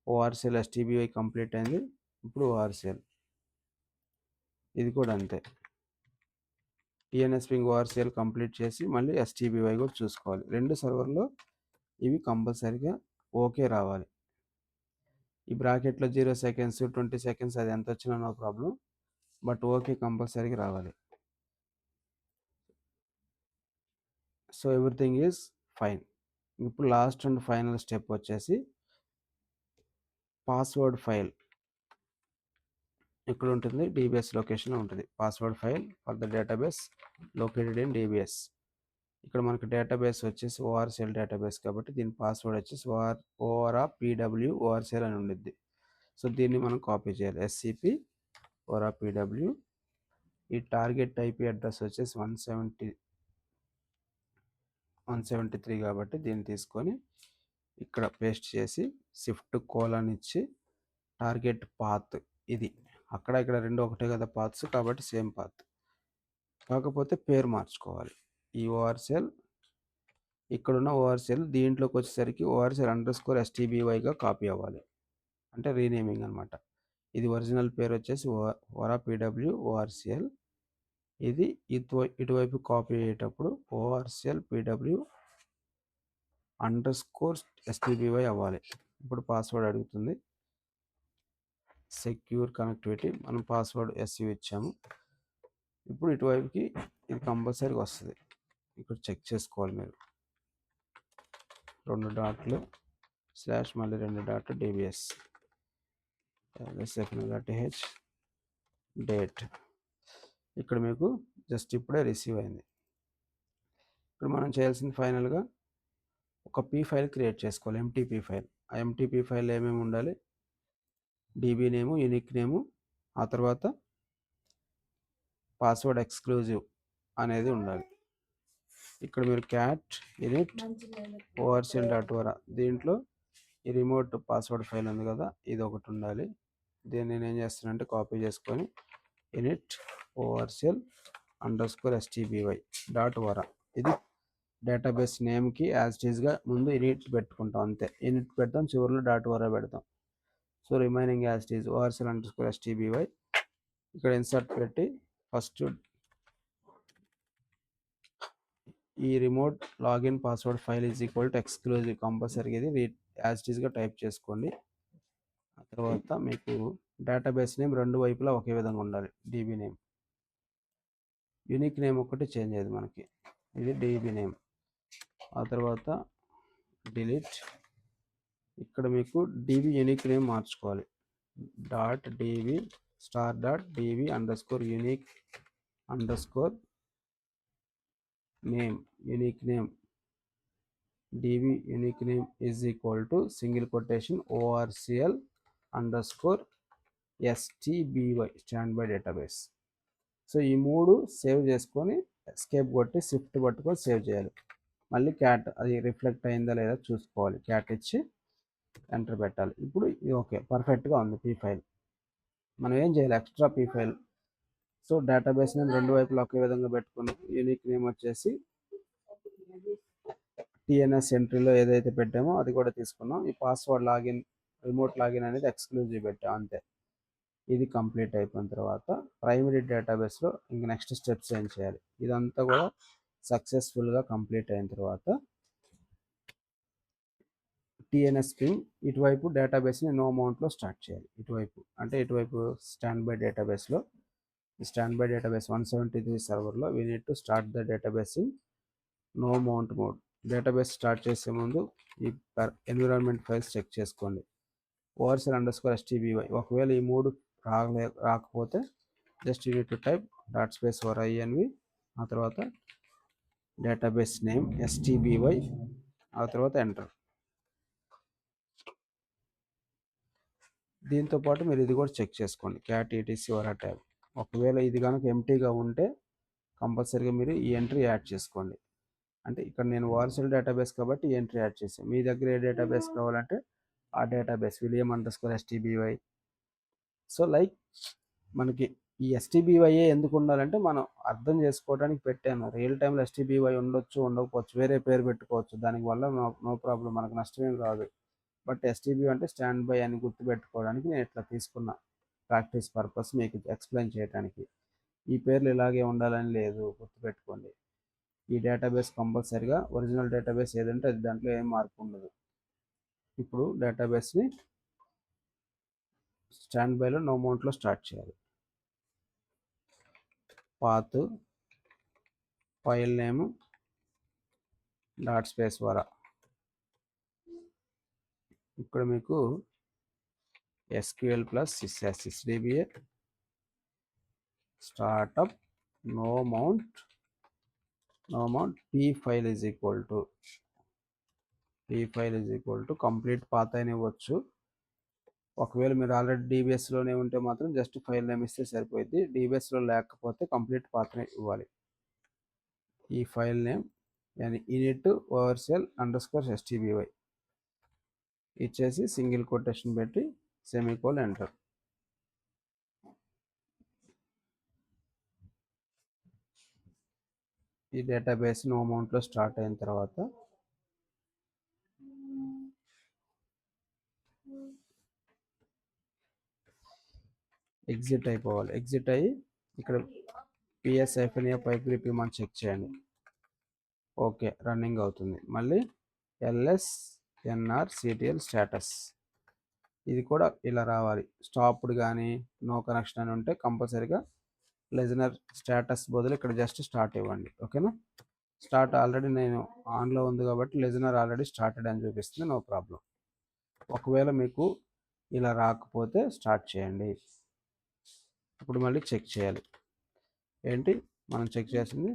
Speaker 1: ORCL STBY complete అయింది. ఇప్పుడు ORCL ఇది కూడా అంతే. TNS పింగ్ ORCL కంప్లీట్ చేసి మళ్ళీ STBY కూడా చూసుకోవాలి. 2 సర్వర్లో ఇవి కంపల్సరీగా ఓకే రావాలి. ఈ బ్రాకెట్లో 0 సెకండ్స్ 20 సెకండ్స్ అది ఎంత వచ్చినా నో ప్రాబ్లం, బట్ ఓకే కంపల్సరీగా రావాలి. So everything is fine. ఇప్పుడు లాస్ట్ అండ్ ఫైనల్ స్టెప్ వచ్చేసి పాస్వర్డ్ ఫైల్ ఇక్కడ ఉంటుంది, DBS లొకేషన్లో ఉంటుంది. Password file for the database located in DBS. ఇక్కడ మనకు డేటాబేస్ వచ్చేసి ORCL డేటాబేస్ కాబట్టి దీని పాస్వర్డ్ వచ్చేసి ORAPW ORCL అని ఉండిద్ది. సో దీన్ని మనం కాపీ చేయాలి. SCP ORAPW. ఈ టార్గెట్ IP అడ్రస్ వచ్చేసి 173 కాబట్టి దీన్ని తీసుకొని ఇక్కడ పేస్ట్ చేసి షిఫ్ట్ కోలన్ ఇచ్చి టార్గెట్ పాత్ ఇది అక్కడ ఇక్కడ 2 ఒకటే కదా పాత్స్, కాబట్టి సేమ్ పాత్, కాకపోతే పేరు మార్చుకోవాలి. ఈ ORCL ఇక్కడున్న ORCL దీంట్లోకి వచ్చేసరికి ORCL అండర్స్కోర్ STBYగా కాపీ అవ్వాలి, అంటే రీనేమింగ్ అనమాట. ఇది ఒరిజినల్ పేరు వచ్చేసి ORAPW ORCL. ఇది ఇటువైపు కాపీ అయ్యేటప్పుడు ORCL PW అండర్స్కోర్ STBY అవ్వాలి. ఇప్పుడు పాస్వర్డ్ అడుగుతుంది, సెక్యూర్ కనెక్టివిటీ, మనం పాస్వర్డ్ SU ఇచ్చాము. ఇప్పుడు ఇటువైపుకి ఇది కంపల్సరీగా వస్తుంది. ఇక్కడ చెక్ చేసుకోవాలి మీరు, 2 డాట్లు / మళ్ళీ 2 డాట్లు DBS .h డేట్. ఇక్కడ మీకు జస్ట్ ఇప్పుడే రిసీవ్ అయింది. ఇప్పుడు మనం చేయాల్సింది ఫైనల్గా ఒక P ఫైల్ క్రియేట్ చేసుకోవాలి, MTP ఫైల్. ఆ MTP ఫైల్ ఏమేమి ఉండాలి? DB నేము, యూనిక్ నేము, ఆ తర్వాత పాస్వర్డ్ ఎక్స్క్లూజివ్ అనేది ఉండాలి. ఇక్కడ మీరు క్యాట్ init ORCL.wara దీంట్లో ఈ రిమోట్ పాస్వర్డ్ ఫైల్ ఉంది కదా, ఇది ఒకటి ఉండాలి. దీన్ని నేను ఏం చేస్తానంటే కాపీ చేసుకొని init ORCL underscore stby dot ora, ఇది డేటాబేస్ నేమ్కి యాజ్ టీజ్గా ముందు ఇనిట్ పెట్టుకుంటాం అంతే. ఇనిట్ పెడతాం, చివరిలో డాట్ వరా పెడతాం. So remaining as it's ORCL underscore stby. ఇక్కడ ఇన్సర్ట్ పెట్టి ఫస్ట్ ఈ remote login password file is equal to exclusive, కంపల్సరీగా ఇది యాజ్ టీజ్గా టైప్ చేసుకోండి. ఆ తర్వాత మీకు డేటాబేస్ నేమ్ రెండు వైపులా ఒకే విధంగా ఉండాలి. డీబీ నేమ్, యూనిక్ నేమ్ ఒకటి చేంజ్ అయ్యేది మనకి, ఇది డీబీ నేమ్. ఆ తర్వాత డిలీట్, ఇక్కడ మీకు డీబీ యూనిక్ నేమ్ మార్చుకోవాలి. Dot DB star dot DB under score unique under score name, unique name db unique name is equal to single quotation orcl underscore stby standby database. So ఈ మూడు save చేసుకొని escape కొట్టి shift పట్టుకొని save చేయాలి. మళ్ళీ cat అది reflect అయిందా లేదా చూసుకోవాలి, క్యాట్ ఇచ్చి ఎంటర్ పెట్టాలి. ఇప్పుడు ఇది ఓకే, పర్ఫెక్ట్గా ఉంది పీ ఫైల్. మనం ఏం చేయాలి, extra P file. So database name రెండు వైపులు ఒకే విధంగా పెట్టుకున్నాం. యూనిక్ నేమ్ వచ్చేసి టిఎన్ఎస్ ఎంట్రీలో ఏదైతే పెట్టామో అది కూడా తీసుకున్నాం. ఈ పాస్వర్డ్ లాగిన్, రిమోట్ లాగిన్ అనేది ఎక్స్క్లూజివ్ పెట్టాం అంతే. ఇది కంప్లీట్ అయిపోయిన తర్వాత ప్రైమరీ డేటాబేస్లో ఇంక నెక్స్ట్ స్టెప్స్ ఏం చేయాలి, ఇదంతా కూడా సక్సెస్ఫుల్గా కంప్లీట్ అయిన తర్వాత టిఎన్ఎస్ పింగ్ ఇటువైపు డేటాబేస్ని నో మౌంట్లో స్టార్ట్ చేయాలి. ఇటువైపు అంటే ఇటువైపు స్టాండ్ బై డేటాబేస్లో, స్టాండ్ బై డేటాబేస్ 173 సర్వర్లో we need to start the database in no mount mode. Database start చేసే ముందు ఈ ఎన్విరాన్మెంట్ ఫైల్స్ చెక్ చేసుకోండి. ఓఆర్సిఎల్ అండర్ స్కోర్ stby, ఒకవేళ ఈ మూడు రాకపోతే just unit to type dot space for ఐఎన్వి, ఆ తర్వాత డేటాబేస్ నేమ్ stby, ఆ తర్వాత ఎంటర్. దీంతో పాటు మీరు ఇది కూడా చెక్ చేసుకోండి, క్యాట్ ఈటీసీ వరా ట్యాబ్. ఒకవేళ ఇది కనుక ఎంటీగా ఉంటే కంపల్సరీగా మీరు ఈ ఎంట్రీ యాడ్ చేసుకోండి. అంటే ఇక్కడ నేను ఓఆర్సిఎల్ డేటాబేస్ కాబట్టి ఈ ఎంట్రీ యాడ్ చేసాను. మీ దగ్గర ఏ డేటాబేస్ కావాలంటే ఆ database William under score stby. So like మనకి ఈ stbyఏ ఎందుకు ఉండాలంటే మనం అర్థం చేసుకోవడానికి పెట్టాను. రియల్ టైంలో stby ఉండొచ్చు, ఉండకపోవచ్చు, వేరే పేరు పెట్టుకోవచ్చు, దానికి వల్ల నో ప్రాబ్లం, మనకు నష్టమేం రాదు. బట్ stby అంటే స్టాండ్ బై అని గుర్తుపెట్టుకోవడానికి నేను ఇట్లా తీసుకున్నా, ప్రాక్టీస్ పర్పస్ మీకు ఎక్స్ప్లెయిన్ చేయడానికి. ఈ పేర్లు ఇలాగే ఉండాలని లేదు, గుర్తుపెట్టుకోండి. ఈ డేటాబేస్ కంపల్సరీగా ఒరిజినల్ డేటాబేస్ ఏదంటే అది, దాంట్లో ఏం మార్పు ఉండదు. ఇప్పుడు డేటాబేస్ని స్టాండ్ బైలో నో మౌంట్లో స్టార్ట్ చేయాలి. Path, file name dot space ora. ఇక్కడ మీకు SQL plus sysdba startup no mount p file is equal to complete path అని ఇవ్వచ్చు. ఒకవేళ మీరు ఆల్రెడీ డీబీఎస్లోనే ఉంటే మాత్రం జస్ట్ ఫైల్ నేమ్ ఇస్తే సరిపోయింది. డీబీఎస్లో లేకపోతే కంప్లీట్ పాత్నే ఇవ్వాలి. ఈ file name init ORCL underscore stby ఇచ్చేసి సింగిల్ కొటేషన్ పెట్టి సెమీకోల్ ఎంటర్. ఈ డేటాబేస్ నో మౌంట్లో స్టార్ట్ అయిన తర్వాత ఎగ్జిట్ అయిపోవాలి. ఎగ్జిట్ అయ్యి ఇక్కడ PS-A పైప్ మనం చెక్ చేయండి. ఓకే, రన్నింగ్ అవుతుంది. మళ్ళీ LSNRCTL స్టేటస్, ఇది కూడా ఇలా రావాలి. స్టాప్డ్ కానీ నో కనెక్షన్ అని ఉంటే కంపల్సరీగా లిజనర్ స్టేటస్ బదులు ఇక్కడ జస్ట్ స్టార్ట్ ఇవ్వండి. ఓకేనా, స్టార్ట్ ఆల్రెడీ నేను ఆన్లో ఉంది కాబట్టి లిజనర్ ఆల్రెడీ స్టార్టెడ్ అని చూపిస్తుంది, నో ప్రాబ్లం. ఒకవేళ మీకు ఇలా రాకపోతే స్టార్ట్ చేయండి. ఇప్పుడు మళ్ళీ చెక్ చేయాలి. ఏంటి మనం చెక్ చేసింది,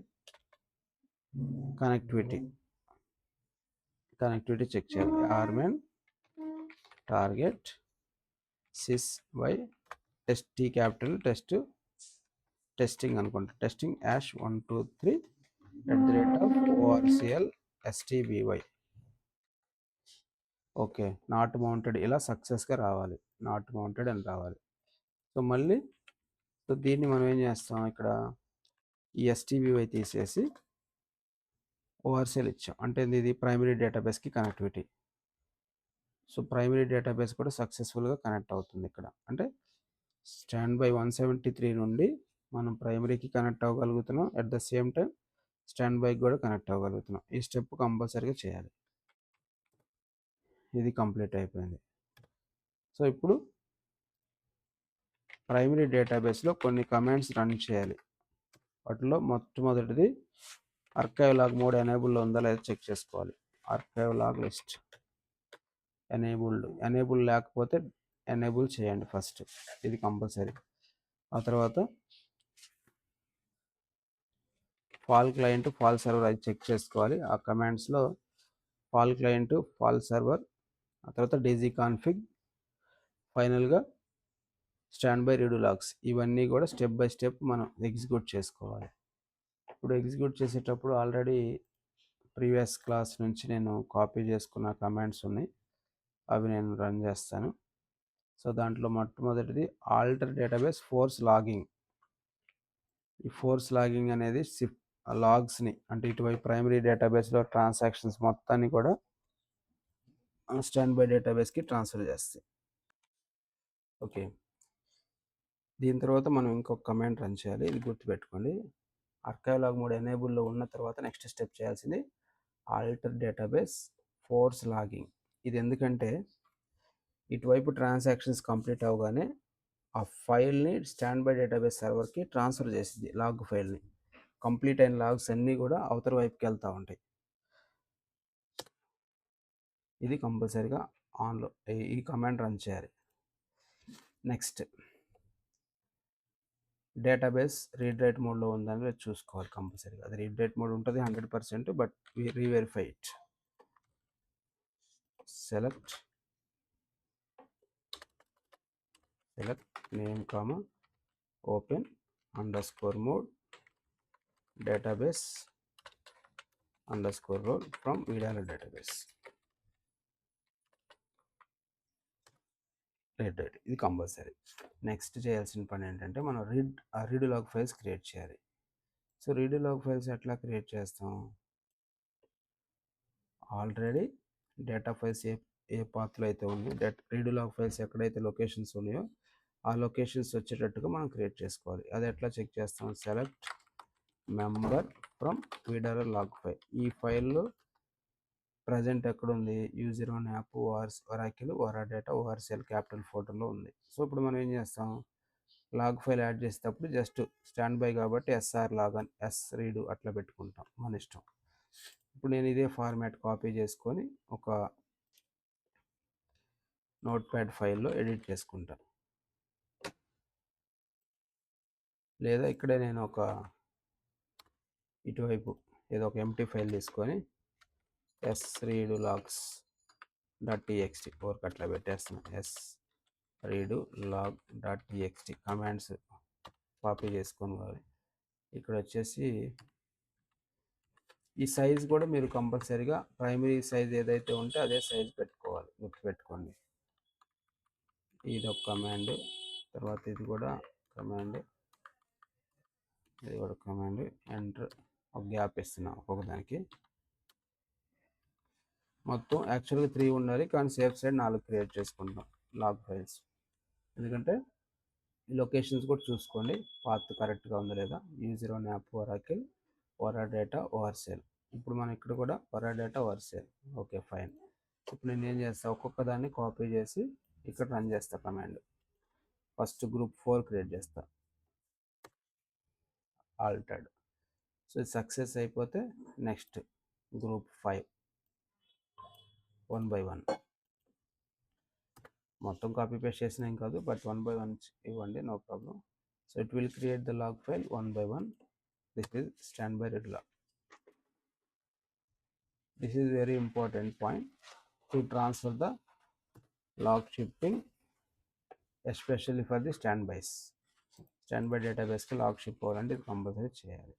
Speaker 1: కనెక్టివిటీ చెక్ చేయాలి. ఆర్మెన్ టార్గెట్ సిస్ వై టెస్ట్ టీ క్యాపిటల్ టెస్టింగ్ అనుకుంటా, testing #123@ORCL STBY. Okay, not mounted ఇలా సక్సెస్గా రావాలి, నాట్ మౌంటెడ్ అని రావాలి. సో మళ్ళీ సో దీన్ని మనం ఏం చేస్తాం, ఇక్కడ ఈ ఎస్టీబీవై తీసేసి ఓఆర్సీఎల్ ఇచ్చాం. అంటే ఇది ప్రైమరీ డేటాబేస్కి కనెక్టివిటీ. సో ప్రైమరీ డేటాబేస్ కూడా సక్సెస్ఫుల్గా కనెక్ట్ అవుతుంది ఇక్కడ. అంటే స్టాండ్ బై 173 నుండి మనం ప్రైమరీకి కనెక్ట్ అవ్వగలుగుతున్నాం, అట్ ద సేమ్ టైం స్టాండ్ బైకి కూడా కనెక్ట్ అవ్వగలుగుతున్నాం. ఈ స్టెప్ కంపల్సరీగా చేయాలి. ఇది కంప్లీట్ అయిపోయింది. సో ఇప్పుడు ప్రైమరీ డేటాబేస్లో కొన్ని కమాండ్స్ రన్ చేయాలి. వాటిలో మొట్టమొదటిది ఆర్కైవ్ లాగ్ మోడ్ ఎనేబుల్లో ఉందా లేదా చెక్ చేసుకోవాలి. ఆర్కైవ్ లాగ్ లిస్ట్ ఎనేబుల్ లేకపోతే ఎనేబుల్ చేయండి ఫస్ట్, ఇది కంపల్సరీ. ఆ తర్వాత ఫాల్ క్లయింట్ ఫాల్ సర్వర్ అది చెక్ చేసుకోవాలి. ఆ కమాండ్స్లో ఫాల్ క్లయింట్ ఫాల్ సర్వర్, ఆ తర్వాత డీజీ కాన్ఫిగ్, ఫైనల్గా స్టాండ్ బై రీడు లాగ్స్, ఇవన్నీ కూడా స్టెప్ బై స్టెప్ మనం ఎగ్జిక్యూట్ చేసుకోవాలి. ఇప్పుడు ఎగ్జిక్యూట్ చేసేటప్పుడు ఆల్రెడీ ప్రీవియస్ క్లాస్ నుంచి నేను కాపీ చేసుకున్న కమాండ్స్ ఉన్నాయి, అవి నేను రన్ చేస్తాను. సో దాంట్లో మొట్టమొదటిది ఆల్టర్ డేటాబేస్ ఫోర్స్ లాగింగ్. ఈ ఫోర్స్ లాగింగ్ అనేది లాగ్స్ని, అంటే ఇటువైపు ప్రైమరీ డేటాబేస్లో ట్రాన్సాక్షన్స్ మొత్తాన్ని కూడా స్టాండ్ బై డేటాబేస్కి ట్రాన్స్ఫర్ చేస్తాయి. ఓకే, దీని తర్వాత మనం ఇంకొక కమాండ్ రన్ చేయాలి, ఇది గుర్తుపెట్టుకోండి. ఆర్కైవ్ లాగ్ మోడ్ ఎనేబుల్లో ఉన్న తర్వాత నెక్స్ట్ స్టెప్ చేయాల్సింది ఆల్టర్ డేటాబేస్ ఫోర్స్ లాగింగ్. ఇది ఎందుకంటే ఇటువైపు ట్రాన్సాక్షన్స్ కంప్లీట్ అవగానే ఆ ఫైల్ని స్టాండ్ బై డేటాబేస్ సర్వర్కి ట్రాన్స్ఫర్ చేసింది. లాగ్ ఫైల్ని కంప్లీట్ అయిన లాగ్స్ అన్నీ కూడా అవతల వైపుకి వెళ్తూ ఉంటాయి. ఇది కంపల్సరీగా ఆన్లో ఈ కమాండ్ రన్ చేయాలి. నెక్స్ట్ డేటాబేస్ రీడ్ రైట్ మోడ్లో ఉందని చూసుకోవాలి కంపల్సరీగా. అది రీడ్ రైట్ మోడ్ ఉంటుంది 100%, but reverify it. Select name comma open underscore mode database underscore role from video database. Read write, ఇది కంపల్సరీ. నెక్స్ట్ చేయాల్సిన పని ఏంటంటే మనం రీడ్ లాగ్ ఫైల్స్ క్రియేట్ చేయాలి. సో రీడ్ లాగ్ ఫైల్స్ ఎట్లా క్రియేట్ చేస్తాం, ఆల్రెడీ డేటా ఫైల్స్ ఏ పాత్లో అయితే ఉన్నాయో రీడ్ లాగ్ ఫైల్స్ ఎక్కడైతే లొకేషన్స్ ఉన్నాయో ఆ లొకేషన్స్ వచ్చేటట్టుగా మనం క్రియేట్ చేసుకోవాలి. అది ఎట్లా చెక్ చేస్తాం, సెలెక్ట్ మెంబర్ ఫ్రమ్ వీడియో లాగ్ ఫైల్. ఈ ఫైల్లో ప్రజెంట్ ఎక్కడుంది, U01 app Oracle data ORCL capital ఫోటోలో ఉంది. సో ఇప్పుడు మనం ఏం చేస్తాం, లాగ్ ఫైల్ యాడ్ చేసేటప్పుడు జస్ట్ స్టాండ్ బై కాబట్టి ఎస్ఆర్ లాగ్ అని రీడ్ అట్లా పెట్టుకుంటాం, మన ఇష్టం. ఇప్పుడు నేను ఇదే ఫార్మాట్ కాపీ చేసుకొని ఒక నోట్ ప్యాడ్ ఫైల్లో ఎడిట్ చేసుకుంటాను, లేదా ఇక్కడే నేను ఒక ఇటువైపు ఏదో ఒక ఎంటీ ఫైల్ తీసుకొని రీడ్ లాగ్స్ .txt అట్లా పెట్టేస్తున్నాను. Redo log .txt commands copy చేసుకోవాలి. ఇక్కడ వచ్చేసి ఈ సైజ్ కూడా మీరు కంపల్సరీగా ప్రైమరీ సైజ్ ఏదైతే ఉంటే అదే సైజ్ పెట్టుకోవాలి, గుర్తుపెట్టుకోండి. ఇది ఒక కమాండ్, తర్వాత ఇది కూడా కమాండ్, ఇది కూడా కమాండ్. ఎంటర్ ఒక గ్యాప్ ఇస్తున్నాం ఒక్కొక్క దానికి. మొత్తం యాక్చువల్గా 3 ఉండాలి, కానీ సేఫ్ సైడ్ 4 క్రియేట్ చేసుకుంటాం లాగ్ ఫైల్స్. ఎందుకంటే ఈ లొకేషన్స్ కూడా చూసుకోండి పాత్ కరెక్ట్గా ఉందా లేదా. U01 app Oracle data ఓఆర్సీఎల్. ఇప్పుడు మనం ఇక్కడ కూడా డేటా ఓఆర్సీఎల్. Okay fine. ఇప్పుడు నేను ఏం చేస్తాను, ఒక్కొక్క దాన్ని కాపీ చేసి ఇక్కడ రన్ చేస్తా కమాండ్. ఫస్ట్ గ్రూప్ 4 క్రియేట్ చేస్తా, ఆల్టర్డ్. సో సక్సెస్ అయిపోతే నెక్స్ట్ గ్రూప్ 5 1 by 1 మొత్తం కాపీ పేస్ట్ చేసినా ఏం కాదు, బట్ 1 by 1 ఇవ్వండి, no problem. So it will create the log file 1 by 1. This is stand by redo log. This is very important point to transfer the log shifting, especially for the standbys. Standby డేటాబేస్కి log ship అవ్వాలంటే ఇది compulsory చేయాలి.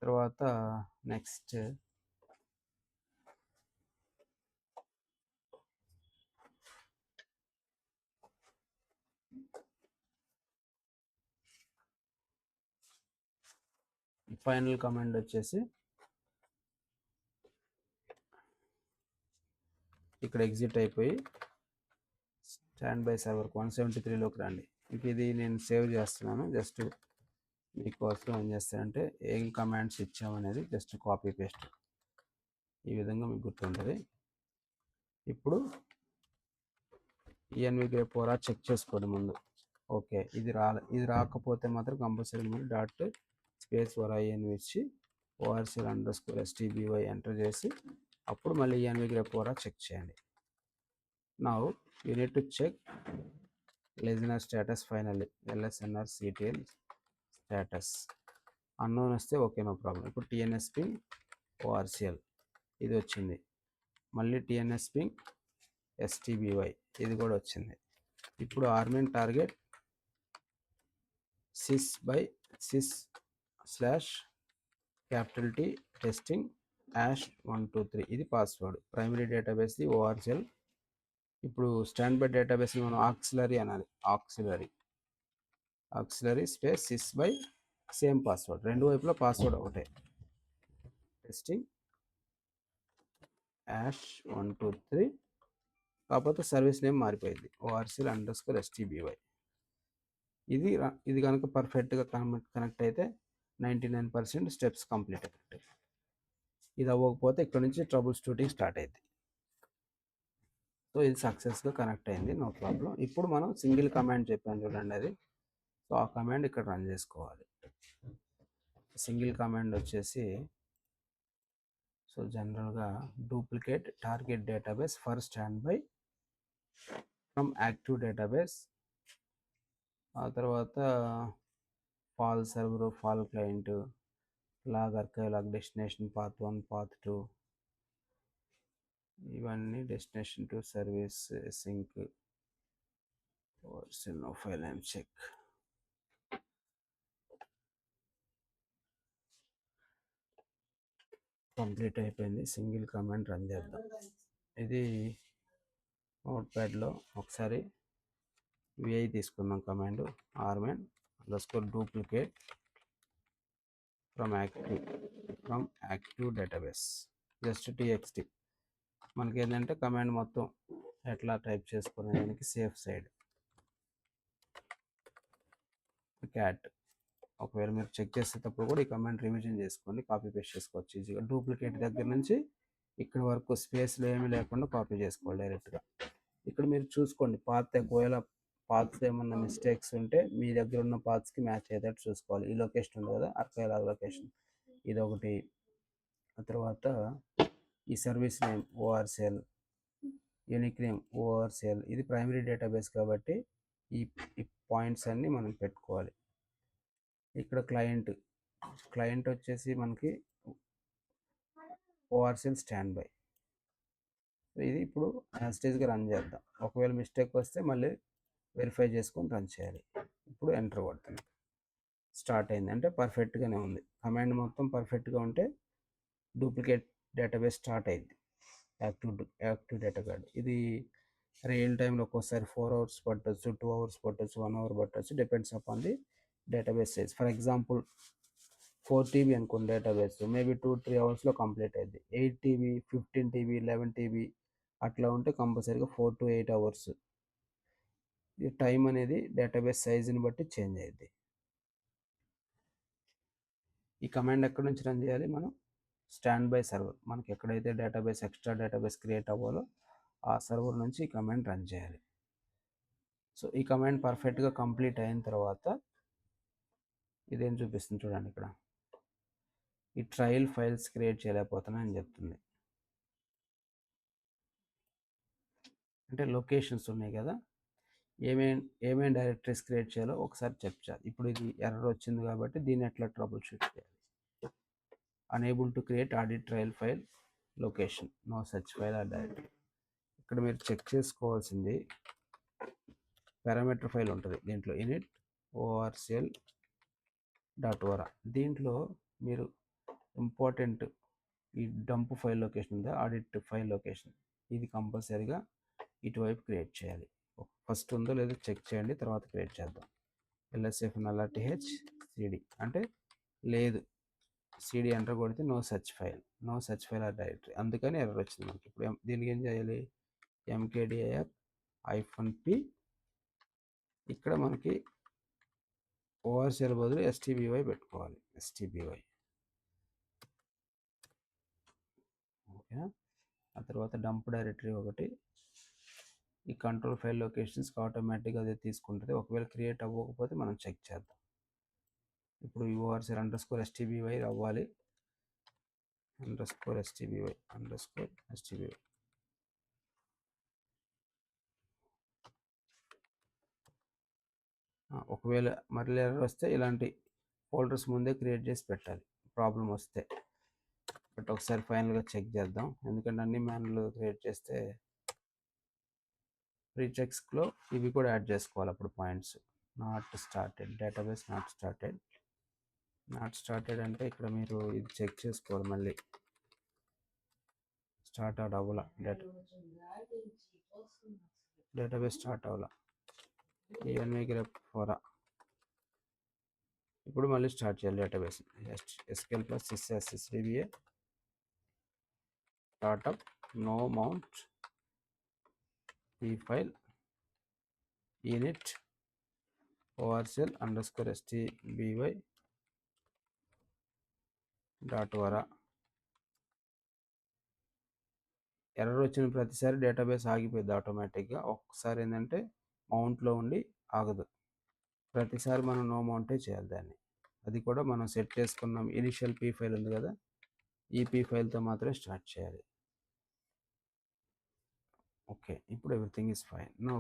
Speaker 1: తర్వాత next final command వచ్చేసి ఇక్కడ exit అయిపోయి stand by server 173లోకి రండి. ఇంక ఇది నేను సేవ్ చేస్తున్నాను. జస్ట్ మీకోసం ఏం చేస్తానంటే ఏం కమాండ్స్ ఇచ్చామనేది జస్ట్ కాపీ పేస్ట్ ఈ విధంగా మీకు గుర్తుంటుంది. ఇప్పుడు ఈఎన్వి గ్రేప్ ఓరా చెక్ చేసుకోండి ముందు. ఓకే, ఇది రాకపోతే మాత్రం కంపల్సరీ మీరు డాట్ స్పేస్ ఓరా ఈఎన్వి ఇచ్చి ORCL_STBY ఎంటర్ చేసి అప్పుడు మళ్ళీ ఈఎన్వి గ్రేప్ ఓరా చెక్ చేయండి. Now you need to check listener status finally LSNR/CTL status unknown వస్తే ఓకే, నో ప్రాబ్లం. ఇప్పుడు TNS పింగ్ ORCL ఇది వచ్చింది. మళ్ళీ TNS పింగ్ STBY ఇది కూడా వచ్చింది. ఇప్పుడు ఆర్మిన్ టార్గెట్ sys/T టెస్టింగ్ #123 ఇది పాస్వర్డ్. ప్రైమరీ డేటాబేస్ది ORCL. ఇప్పుడు స్టాండ్ బై డేటాబేస్ని మనం ఆక్సిలరీ అనాలి. Auxiliary space sys/, same password, రెండు వైపులా పాస్వర్డ్ ఒకటే. టెస్టింగ్ #123 కాకపోతే సర్వీస్ నేమ్ మారిపోయింది ORCL_STBY. ఇది కనుక పర్ఫెక్ట్గా కనెక్ట్ అయితే 99% స్టెప్స్ కంప్లీట్ అయినట్టు. ఇది అవ్వకపోతే ఇక్కడ నుంచి ట్రబుల్ షూటింగ్ స్టార్ట్ అయింది. సో ఇది సక్సెస్గా కనెక్ట్ అయింది, నో ప్రాబ్లం. ఇప్పుడు మనం సింగిల్ కమాండ్ చెప్పాను చూడండి అది. సో ఆ కమాండ్ ఇక్కడ రన్ చేసుకోవాలి. సింగిల్ కమాండ్ వచ్చేసి సో జనరల్గా duplicate target database for stand by from active database, ఆ తర్వాత FAL server, FAL client, log archive, log destination path 1, path 2, ఇవన్నీ destination to service sync no file and check. Complete అయిపోయింది. Single command run చేద్దాం. ఇది నోట్ ప్యాడ్లో ఒకసారి VI తీసుకుందాం. Command armin_duplicate from active database just TXT. మనకి ఏంటంటే కమాండ్ మొత్తం ఎట్లా టైప్ చేసుకునే దానికి సేఫ్ సైడ్ క్యాట్. ఒకవేళ మీరు చెక్ చేసేటప్పుడు కూడా ఈ కమాండ్ రివిజన్ చేసుకోండి, కాపీ పేస్ట్ చేసుకోవచ్చు ఈజీగా. డూప్లికేట్ దగ్గర నుంచి ఇక్కడ వరకు స్పేస్లో ఏమీ లేకుండా కాపీ చేసుకోవాలి డైరెక్ట్గా. ఇక్కడ మీరు చూసుకోండి ఒకవేళ పాత్స్ ఏమన్నా మిస్టేక్స్ ఉంటే మీ దగ్గర ఉన్న పాత్స్కి మ్యాచ్ అయ్యేటట్టు చూసుకోవాలి. ఈ లొకేషన్ ఉంది కదా, ఆర్కైవ్ లాగ్ లొకేషన్, ఇది ఒకటి. ఆ తర్వాత ఈ service name ORCL, unique name ORCL. ఇది ప్రైమరీ డేటాబేస్ కాబట్టి ఈ పాయింట్స్ అన్నీ మనం పెట్టుకోవాలి. ఇక్కడ క్లయింట్ వచ్చేసి మనకి ORCL స్టాండ్ బై. ఇది ఇప్పుడు యాస్టేజ్గా రన్ చేద్దాం. ఒకవేళ మిస్టేక్ వస్తే మళ్ళీ వెరిఫై చేసుకొని రన్ చేయాలి. ఇప్పుడు ఎంటర్ కొడుతుంది. స్టార్ట్ అయింది అంటే పర్ఫెక్ట్గానే ఉంది. కమాండ్ మొత్తం పర్ఫెక్ట్గా ఉంటే డూప్లికేట్ డేటాబేస్ స్టార్ట్ అయింది. యాక్టివ్ డేటా కార్డ్ ఇది రియల్ టైంలో ఒక్కోసారి 4 hours పట్టవచ్చు, 2 hours పట్టవచ్చు, 1 hour పట్టవచ్చు, depends upon the database size. For example 4 TB అనుకోండి డేటాబేస్, మేబీ 2-3 hours కంప్లీట్ అయింది. 8 TB, 15 TB, 11 TB అట్లా ఉంటే కంపల్సరీగా 4 to 8 hours. ఈ టైం అనేది డేటాబేస్ సైజుని బట్టి చేంజ్ అయ్యింది. ఈ కమాండ్ ఎక్కడి నుంచి రన్ చేయాలి మనం? Stand by server. మనకి ఎక్కడైతే డేటాబేస్ ఎక్స్ట్రా డేటాబేస్ క్రియేట్ అవ్వాలో ఆ సర్వర్ నుంచి ఈ కమాండ్ రన్ చేయాలి. సో ఈ కమాండ్ పర్ఫెక్ట్గా కంప్లీట్ అయిన తర్వాత ఇదేం చూపిస్తుంది చూడండి. ఇక్కడ ఈ ట్రయల్ ఫైల్స్ క్రియేట్ చేయలేకపోతున్నా అని చెప్తుంది. అంటే లొకేషన్స్ ఉన్నాయి కదా, ఏమేమి డైరెక్టరీస్ క్రియేట్ చేయాలో ఒకసారి చెప్తాను. ఇప్పుడు ఇది ఎర్రర్ వచ్చింది కాబట్టి దీన్ని ఎట్లా ట్రబుల్ షూట్ చేయాలి. Unable to create audit trail file location, no such file or directory. ఇక్కడ మీరు చెక్ చేసుకోవాల్సింది పారామీటర్ ఫైల్ ఉంటుంది దీంట్లో, init orcl.ora. దీంట్లో మీరు ఇంపార్టెంట్ ఈ డంప్ ఫైల్ లొకేషన్ ఉందా, ఆడిట్ ఫైల్ లొకేషన్, ఇది కంపల్సరీగా ఇటువైపు క్రియేట్ చేయాలి. ఫస్ట్ ఉందో లేదో చెక్ చేయండి, తర్వాత క్రియేట్ చేద్దాం. LSF_cd అంటే లేదు, సిడి ఎంటర్ కొడితే no such file or directory, అందుకని ఎర్రర్ వచ్చింది మనకి. ఇప్పుడు దీనికి ఏం చేయాలి, ఎంకేడిఐఆర్ -p, ఇక్కడ మనకి ఓఆర్సిఎల్ బదులు ఎస్టీబీవై పెట్టుకోవాలి, ఎస్టీబీవై. ఓకేనా. ఆ తర్వాత డంప్ డైరెక్టరీ ఒకటి, ఈ కంట్రోల్ ఫైల్ లొకేషన్స్కి ఆటోమేటిక్గా అదే తీసుకుంటుంది. ఒకవేళ క్రియేట్ అవ్వకపోతే మనం చెక్ చేద్దాం. ఇప్పుడు యూఆర్సిఎల్ _STBY అవ్వాలి, _STBY ఒకవేళ మళ్ళీ ఎర్రర్ వస్తే ఇలాంటి ఫోల్డర్స్ ముందే క్రియేట్ చేసి పెట్టాలి ప్రాబ్లం వస్తే. బట్ ఒకసారి ఫైనల్గా చెక్ చేద్దాం, ఎందుకంటే అన్ని మాన్యువల్గా క్రియేట్ చేస్తే ప్రీచెక్స్లో ఇవి కూడా యాడ్ చేసుకోవాలి. అప్పుడు points not started, database not started అంటే ఇక్కడ మీరు ఇది చెక్ చేసుకోవాలి, మళ్ళీ స్టార్ట్ అవుట్ అవ్వాల, డేటాబేస్ స్టార్ట్ అవ్వాల, ఇవన్నీ గ్రేప్ ఫోరా. ఇప్పుడు మళ్ళీ స్టార్ట్ చేయాలి database, SQL + sysdba startup no mount p file init orcl _stby .vara. Error వచ్చిన ప్రతిసారి డేటాబేస్ ఆగిపోయింది ఆటోమేటిక్గా. ఒక్కసారి ఏంటంటే మౌంట్లో ఉండి ఆగదు, ప్రతిసారి మనం నో మౌంటే చేయాలి దాన్ని. అది కూడా మనం సెట్ చేసుకున్నాం, ఇనిషియల్ పీ ఫైల్ ఉంది కదా, ఈ పీ ఫైల్తో మాత్రమే స్టార్ట్ చేయాలి. ఓకే, ఇప్పుడు ఎవ్రీథింగ్ ఈజ్ ఫైన్. నో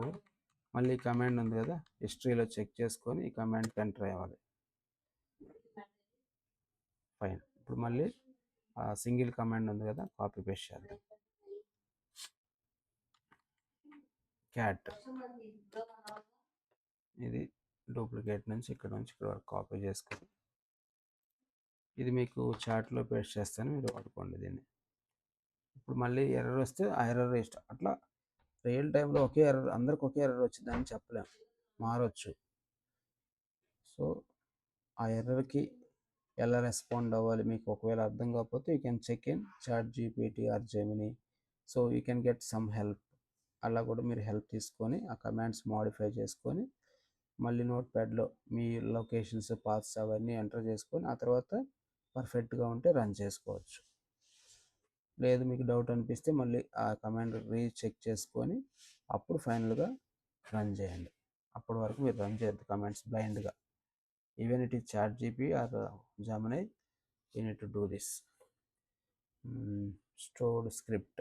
Speaker 1: మళ్ళీ కమాండ్ ఉంది కదా, హిస్టరీలో చెక్ చేసుకొని ఈ కమాండ్కి ఎంటర్ అవ్వాలి. ఫైన్. ఇప్పుడు మళ్ళీ సింగిల్ కమాండ్ ఉంది కదా, కాపీ పేస్ట్ చేద్దాం. క్యాట్, ఇది డూప్లికేట్ నుంచి ఇక్కడ వరకు కాపీ చేసుకొని ఇది మీకు చార్ట్లో పేస్ట్ చేస్తాను, మీరు వాడుకోండి దీన్ని. ఇప్పుడు మళ్ళీ ఎర్రర్ వస్తే ఆ ఎర్రర్ అట్లా రియల్ టైంలో ఒకే ఎర్రర్, అందరికి ఒకే ఎర్రర్ వచ్చిందని చెప్పలేము, మారచ్చు. సో ఆ ఎర్రర్కి ఎలా రెస్పాండ్ అవ్వాలి మీకు ఒకవేళ అర్థం కాకపోతే you can check in ChatGPT or Gemini, so you can get some help. అలా కూడా మీరు హెల్ప్ తీసుకొని ఆ కమాండ్స్ మాడిఫై చేసుకొని మళ్ళీ నోట్ప్యాడ్లో మీ లొకేషన్స్, పాత్స్ అవన్నీ ఎంటర్ చేసుకొని ఆ తర్వాత పర్ఫెక్ట్గా ఉంటే రన్ చేసుకోవచ్చు. లేదు మీకు డౌట్ అనిపిస్తే మళ్ళీ ఆ కమాండ్ రీచెక్ చేసుకొని అప్పుడు ఫైనల్గా రన్ చేయండి. అప్పటి వరకు మీరు రన్ చేయొద్దు కమాండ్స్ బ్లైండ్గా. Even it is ChatGPT or Gemini, you need to do this. Stored script,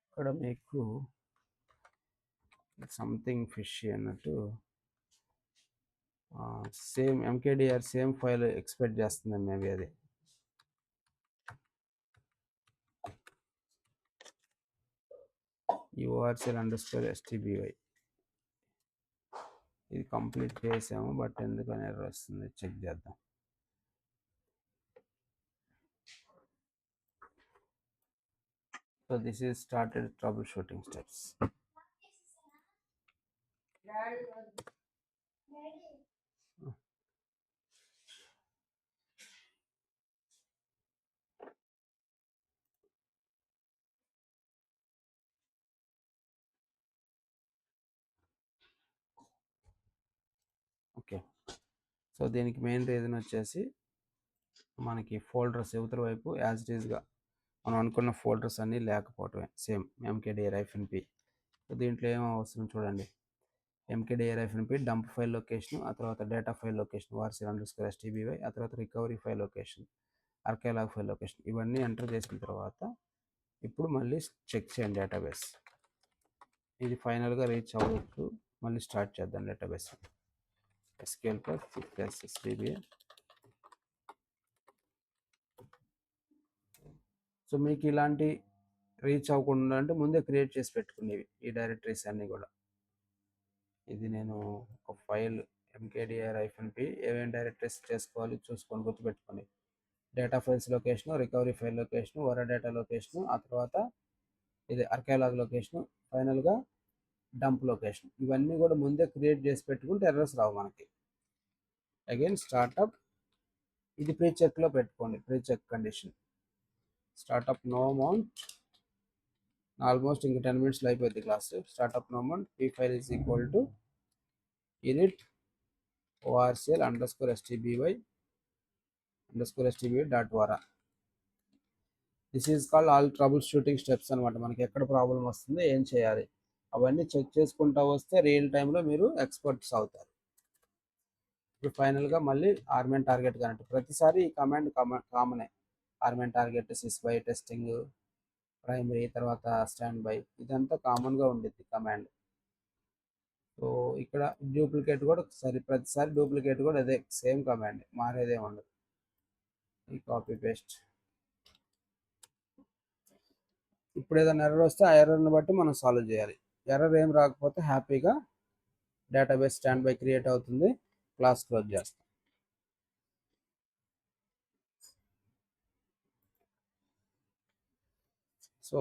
Speaker 1: ఇక్కడ మీకు సంథింగ్ ఫిష్ అన్నట్టు సేమ్ ఎంకేడిఆర్ సేమ్ ఫైల్ ఎక్స్పెక్ట్ చేస్తుంది మేబీ అది. orcl _stby ఇది కంప్లీట్ చేసాము, బట్ ఎందుకని ఎర్రర్ వస్తుంది చెక్ చేద్దాం. So this is started trouble shooting steps. Okay, so దీనికి మెయిన్ రీజన్ వచ్చేసి మనకి ఫోల్డర్స్ యువతల వైపు యాజ్ ఇట్ ఈస్గా మనం అనుకున్న ఫోల్డర్స్ అన్నీ లేకపోవటమే, సేమ్ mkdir-p. సో దీంట్లో ఏం అవసరం చూడండి, mkdir-p డంప్ ఫైల్ లొకేషన్, ఆ తర్వాత data file location orcl _stby, ఆ తర్వాత recovery file location, archivelog file location, ఇవన్నీ ఎంటర్ చేసిన తర్వాత ఇప్పుడు మళ్ళీ చెక్ చేయండి డేటాబేస్. ఇది ఫైనల్గా రీచ్ అవ్వచ్చు, మళ్ళీ స్టార్ట్ చేద్దాం డేటాబేస్. SQL + sysdba. సో మీకు ఇలాంటి రీచ్ అవ్వకుండా అంటే ముందే క్రియేట్ చేసి పెట్టుకునేవి ఈ డైరెక్టరీస్ అన్నీ కూడా. ఇది నేను ఒక ఫైల్ mkdir-p ఏమేమి డైరెక్టరీస్ చేసుకోవాలి చూసుకొని గుర్తుపెట్టుకోండి. Data files location, recovery file location, ora data location, ఆ తర్వాత ఇది ఆర్కైలాగ్ లొకేషను, ఫైనల్గా డంప్ లొకేషన్. ఇవన్నీ కూడా ముందే క్రియేట్ చేసి పెట్టుకుంటే ఎర్రర్స్ రావు మనకి. అగైన్ స్టార్ట్అప్ ఇది ప్రీ చెక్లో పెట్టుకోండి, precheck condition. Startup no mount, almost ఇంక 10 minutesలో అయిపోద్ది class. Startup no mount, P file is equal to init orcl underscore stby dot ora. This is called all troubleshooting steps అనమాట. మనకి ఎక్కడ ప్రాబ్లం వస్తుందో ఏం చేయాలి అవన్నీ చెక్ చేసుకుంటూ వస్తే రియల్ టైంలో మీరు ఎక్స్పర్ట్స్ అవుతారు. ఇప్పుడు ఫైనల్గా మళ్ళీ ఆర్మెన్ టార్గెట్ కనెక్ట్. ప్రతిసారి ఈ కమాండ్ కామనే. RMAN target, sys by testing, primary, తర్వాత స్టాండ్ బై, ఇదంతా కామన్గా ఉండేది కమాండ్. సో ఇక్కడ డూప్లికేట్ కూడా ప్రతిసారి డూప్లికేట్ కూడా అదే సేమ్ కమాండ్, మారేదే ఉండదు. ఈ కాపీ పేస్ట్. ఇప్పుడు ఏదైనా ఎర్రర్ వస్తే ఆ ఎర్రర్ని బట్టి మనం సాల్వ్ చేయాలి. ఎర్రర్ ఏం రాకపోతే హ్యాపీగా డేటాబేస్ స్టాండ్ బై క్రియేట్ అవుతుంది. క్లాస్ క్లోజ్ చేస్తాం. So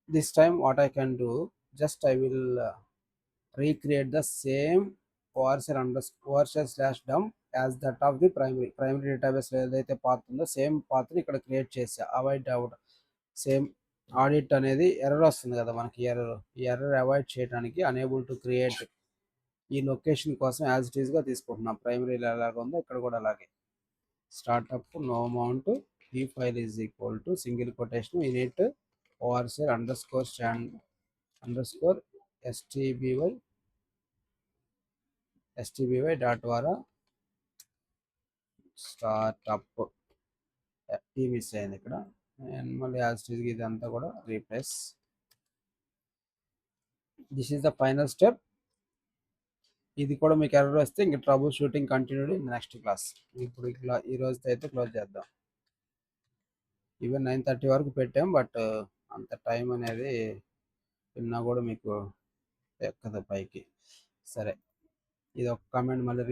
Speaker 1: this time what I can do, just I will recreate the same orcl/dump as that of the primary database లో ఏదైతే పాత్ ఉందో సేమ్ పాత్ని ఇక్కడ క్రియేట్ చేసా. అవాయిడ్ అవుట్ సేమ్ ఆడిట్ అనేది error వస్తుంది కదా మనకి, ఈ ఎర్రర్ అవాయిడ్ చేయడానికి అనేబుల్ టు క్రియేట్ ఈ లొకేషన్ కోసం యాజ్ ఇట్ ఈస్గా తీసుకుంటున్నాం. ప్రైమరీలో ఎలాగ ఉందో ఇక్కడ కూడా అలాగే. స్టార్ట్అప్ నో అమౌంట్, ఈ file is equal to single quotation init orcl underscore stand underscore stby dot ora startup. ఈ మిస్ అయింది ఇక్కడ. అండ్ మళ్ళీ యాజ్ ఇట్ ఈస్గా ఇదంతా కూడా replace. This is the final step. ఇది కూడా మీకు ఎర్రర్ వస్తే ఇంక trouble shooting continued in next class. ఇప్పుడు ఈ రోజుతో అయితే క్లోజ్ చేద్దాం. ఈవెన్ 9:30 వరకు పెట్టాం, బట్ అంత టైం అనేది విన్నా కూడా మీకు ఎక్కదు పైకి. సరే, ఇది ఒక కమెంట్ మళ్ళీ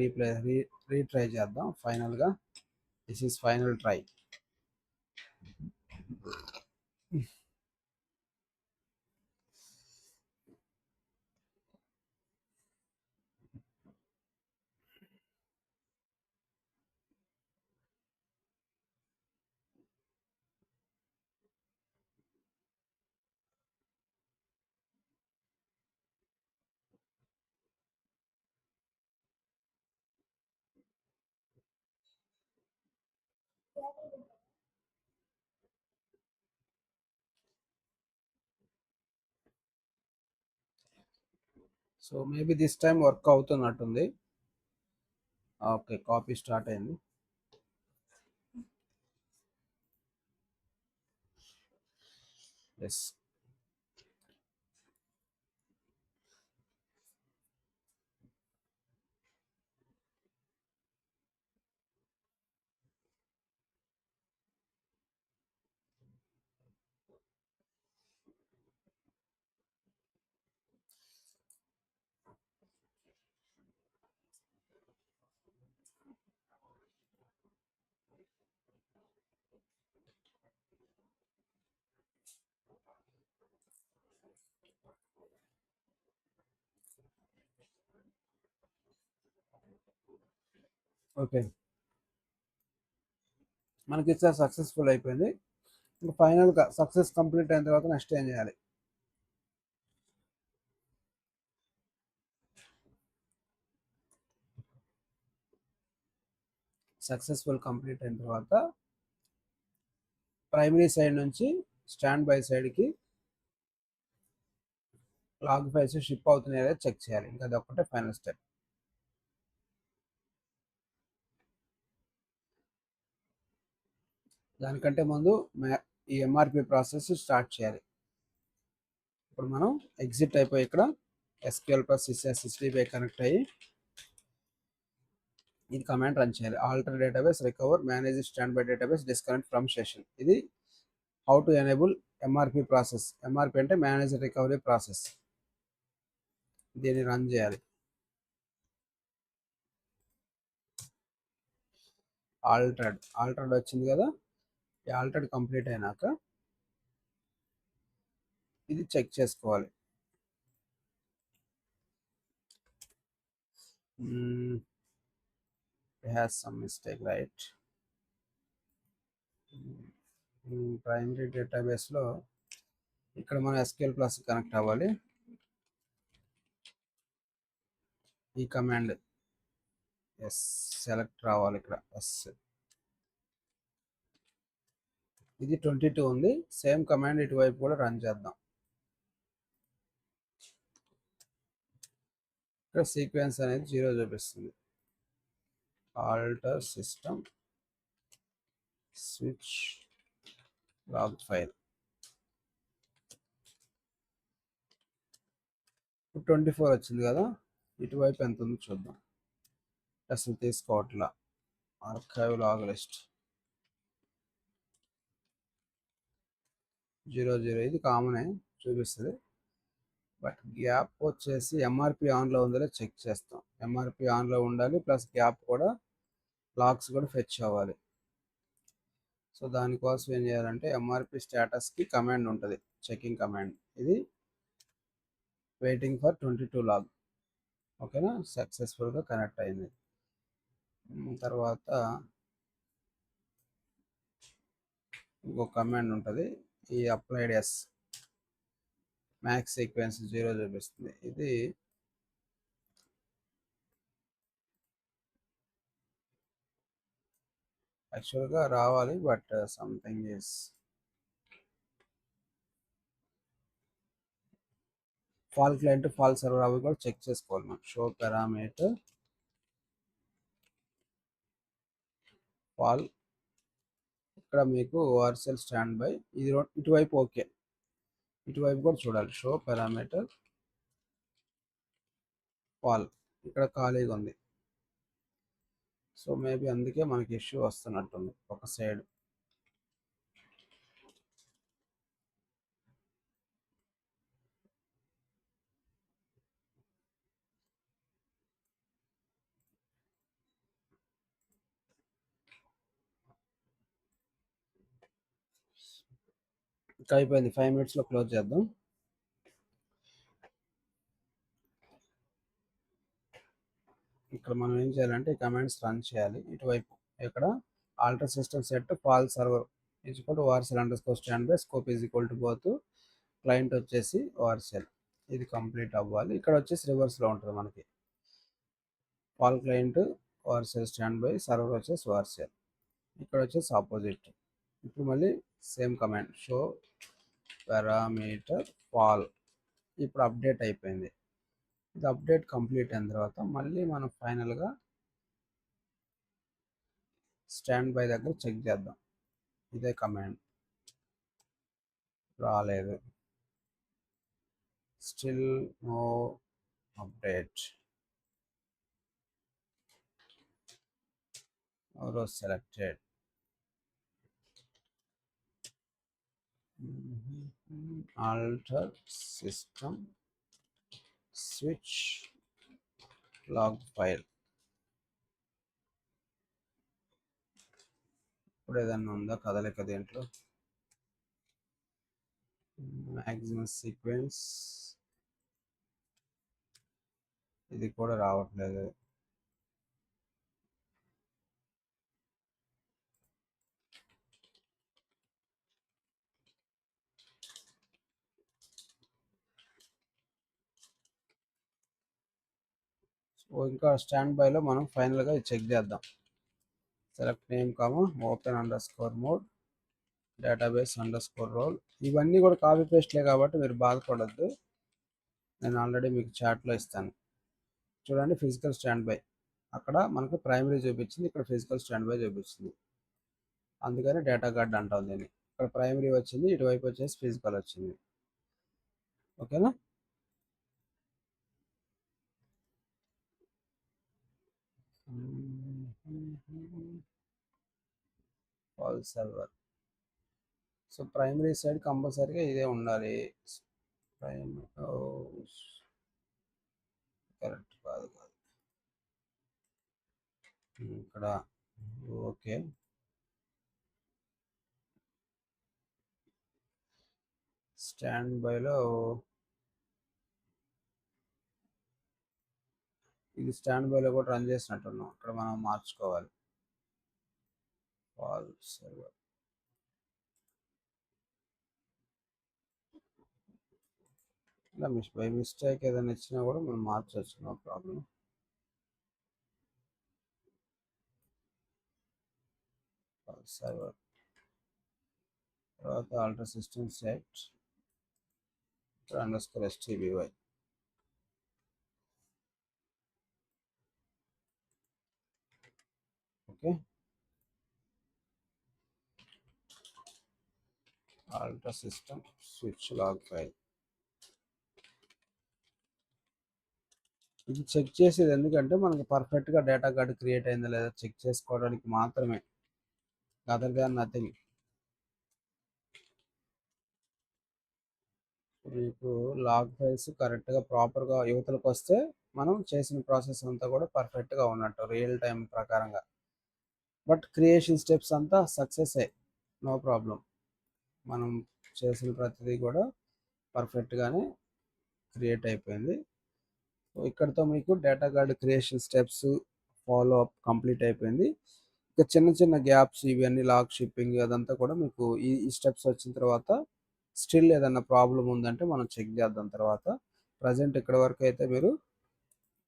Speaker 1: రీట్రై చేద్దాం. ఫైనల్గా this is final try. So maybe this time work అవుతున్నట్టుంది. ఓకే, కాపీ స్టార్ట్ అయింది. ఎస్, ఓకే, మనకి సక్సెస్ఫుల్ అయిపోయింది. ఇంకా ఫైనల్గా సక్సెస్ కంప్లీట్ అయిన తర్వాత నెక్స్ట్ ఏం చేయాలి? సక్సెస్ఫుల్ కంప్లీట్ అయిన తర్వాత ప్రైమరీ సైడ్ నుంచి స్టాండ్ బై సైడ్కి లాగ్ ఫైల్స్ షిప్ అవుతున్నాయో చెక్ చేయాలి. ఇంకా అది ఒకటే ఫైనల్ స్టెప్. దానికంటే ముందు ఈ ఎంఆర్పి ప్రాసెస్ స్టార్ట్ చేయాలి. ఇప్పుడు మనం ఎగ్జిట్ అయిపోయి ఇక్కడ SQL ప్లస్ SSDబై కనెక్ట్ అయ్యి ఇది కమాండ్ రన్ చేయాలి. Alter database, recover, manage standby database, disconnect from session. ఇది how to enable MRP process. MRP అంటే మేనేజ్ రికవరీ ప్రాసెస్. దీన్ని రన్ చేయాలి. ఆల్టర్డ్ వచ్చింది కదా. ఈ ఆల్టర్డ్ కంప్లీట్ అయినాక ఇది చెక్ చేసుకోవాలి. it has some mistake, right? Primary డేటాబేస్లో ఇక్కడ మనం SQL ప్లస్ కనెక్ట్ అవ్వాలి. ఈ కమాండ్ ఎస్ సెలెక్ట్ రావాలి ఇక్కడ ఎస్. ఇది 22 ఉంది. సేమ్ కమాండ్ ఇటువైపు కూడా రన్ చేద్దాం. ఇక్కడ సీక్వెన్స్ అనేది 0 చూపిస్తుంది. Alter system switch log file. 24 వచ్చింది కదా, ఇటువైపు ఎంత ఉందో చూద్దాం. అసలు తీసుకోవట్లా. ఆర్కైవ్ లాగ్ లిస్ట్ 00 ఇది కామనే చూపిస్తుంది. బట్ గ్యాప్ వచ్చేసి ఎంఆర్పి ఆన్లో ఉందో చెక్ చేస్తాం. ఎంఆర్పి ఆన్లో ఉండాలి, ప్లస్ గ్యాప్ కూడా లాగ్స్ కూడా ఫెచ్ అవ్వాలి. సో దానికోసం ఏం చేయాలంటే ఎంఆర్పి స్టేటస్కి కమాండ్ ఉంటుంది, చెకింగ్ కమాండ్. ఇది వెయిటింగ్ ఫర్ 22 లాగ్. ఓకేనా, సక్సెస్ఫుల్గా కనెక్ట్ అయింది. తర్వాత ఇంకో కమాండ్ ఉంటుంది, ఈ అప్లైడ్ ఎస్ మ్యాక్స్ సీక్వెన్స్ 0 చూపిస్తుంది. ఇది యాక్చువల్గా రావాలి, but something is fall client fall server అవి కూడా చెక్ చేసుకోవాలి మనం. Show parameter fall. ఇక్కడ మీకు ఓఆర్సెల్ స్టాండ్ బై, ఇది ఇటువైపు ఓకే, ఇటువైపు కూడా చూడాలి. షో పారామీటర్ ఫాల్, ఇక్కడ ఖాళీగా ఉంది. సో మేబీ అందుకే మనకి ఇష్యూ వస్తున్నట్టుంది ఒక సైడ్. ఇంకా అయిపోయింది, 5 minutesలో క్లోజ్ చేద్దాం. ఇక్కడ మనం ఏం చేయాలంటే ఈ కమాండ్స్ రన్ చేయాలి. ఇటువైపు ఇక్కడ alter system set FAL server equal to ORCL underscore standby scope is equal to both. Client వచ్చేసి ఓఆర్సెల్, ఇది కంప్లీట్ అవ్వాలి. ఇక్కడ వచ్చేసి రివర్స్లో ఉంటుంది మనకి, FAL client ORCL standby, server వచ్చేసి ఓఆర్సెల్. ఇక్కడ వచ్చేసి ఆపోజిట్. ఇప్పుడు మళ్ళీ same command show parameter FAL. ఇప్పుడు అప్డేట్ అయిపోయింది. ఇది అప్డేట్ కంప్లీట్ అయిన తర్వాత మళ్ళీ మనం ఫైనల్గా స్టాండ్ బై దగ్గర చెక్ చేద్దాం. ఇదే కమాండ్ రాలేదు, still no update. Row selected. Alter system switch log file. ఇప్పుడు ఏదన్నా ఉందా కదలిక దీంట్లో? మ్యాక్సిమం సీక్వెన్స్ ఇది కూడా రావట్లేదు. ఇంకా స్టాండ్ బైలో మనం ఫైనల్గా చెక్ చేద్దాం. Select name comma open under score mode database under score role. ఇవన్నీ కూడా కాపీ పేస్ట్లే కాబట్టి మీరు బాధపడద్దు, నేను ఆల్రెడీ మీకు చాట్లో ఇస్తాను. చూడండి, ఫిజికల్ స్టాండ్ బై అక్కడ మనకు ప్రైమరీ చూపించింది, ఇక్కడ ఫిజికల్ స్టాండ్ బై చూపించింది. అందుకని డేటా గార్డ్ అంటాం దీన్ని. ఇక్కడ ప్రైమరీ వచ్చింది, ఇటువైపు వచ్చేసి ఫిజికల్ వచ్చింది. ఓకేనా. Fall server. So primary side కంపల్సరీగా ఇదే ఉండాలి. ప్రైమరీ కరెక్ట్ కాదు ఇక్కడ. ఓకే, స్టాండ్ బైలో ఇది ఇది స్టాండ్ బైలో కూడా రన్ చేసినట్టున్నాం. ఇక్కడ మనం మార్చుకోవాలి. ఆల్ సర్వర్ ఇలా బై మిస్టేక్ ఏదైనా ఇచ్చినా కూడా మనం మార్చవచ్చు, నో ప్రాబ్లం. సర్వర్ తర్వాత alter system set _stby. Okay, alter system switch log file. ఇది చెక్ చేసేది ఎందుకంటే మనకు పర్ఫెక్ట్గా డేటా కార్డ్ క్రియేట్ అయిందా లేదా చెక్ చేసుకోవడానికి మాత్రమే, అదర్ దాన్ నథింగ్. మీకు లాగ్ ఫైల్స్ కరెక్ట్గా ప్రాపర్గా యువతలకు వస్తే మనం చేసిన ప్రాసెస్ అంతా కూడా పర్ఫెక్ట్గా ఉన్నట్టు రియల్ టైం ప్రకారంగా. బట్ క్రియేషన్ స్టెప్స్ అంతా సక్సెస్ అయ్యి, నో ప్రాబ్లం. మనం చేసిన ప్రతిదీ కూడా పర్ఫెక్ట్గానే క్రియేట్ అయిపోయింది. సో ఇక్కడితో మీకు data card creation steps follow up complete అయిపోయింది. ఇక చిన్న చిన్న గ్యాప్స్ ఇవన్నీ లాగ్ షిప్పింగ్ అదంతా కూడా మీకు ఈ స్టెప్స్ వచ్చిన తర్వాత స్టిల్ ఏదన్నా ప్రాబ్లం ఉందంటే మనం చెక్ చేద్దాం తర్వాత. ప్రజెంట్ ఇక్కడ వరకు అయితే మీరు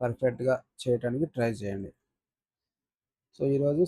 Speaker 1: పర్ఫెక్ట్గా చేయడానికి ట్రై చేయండి. సో ఈరోజు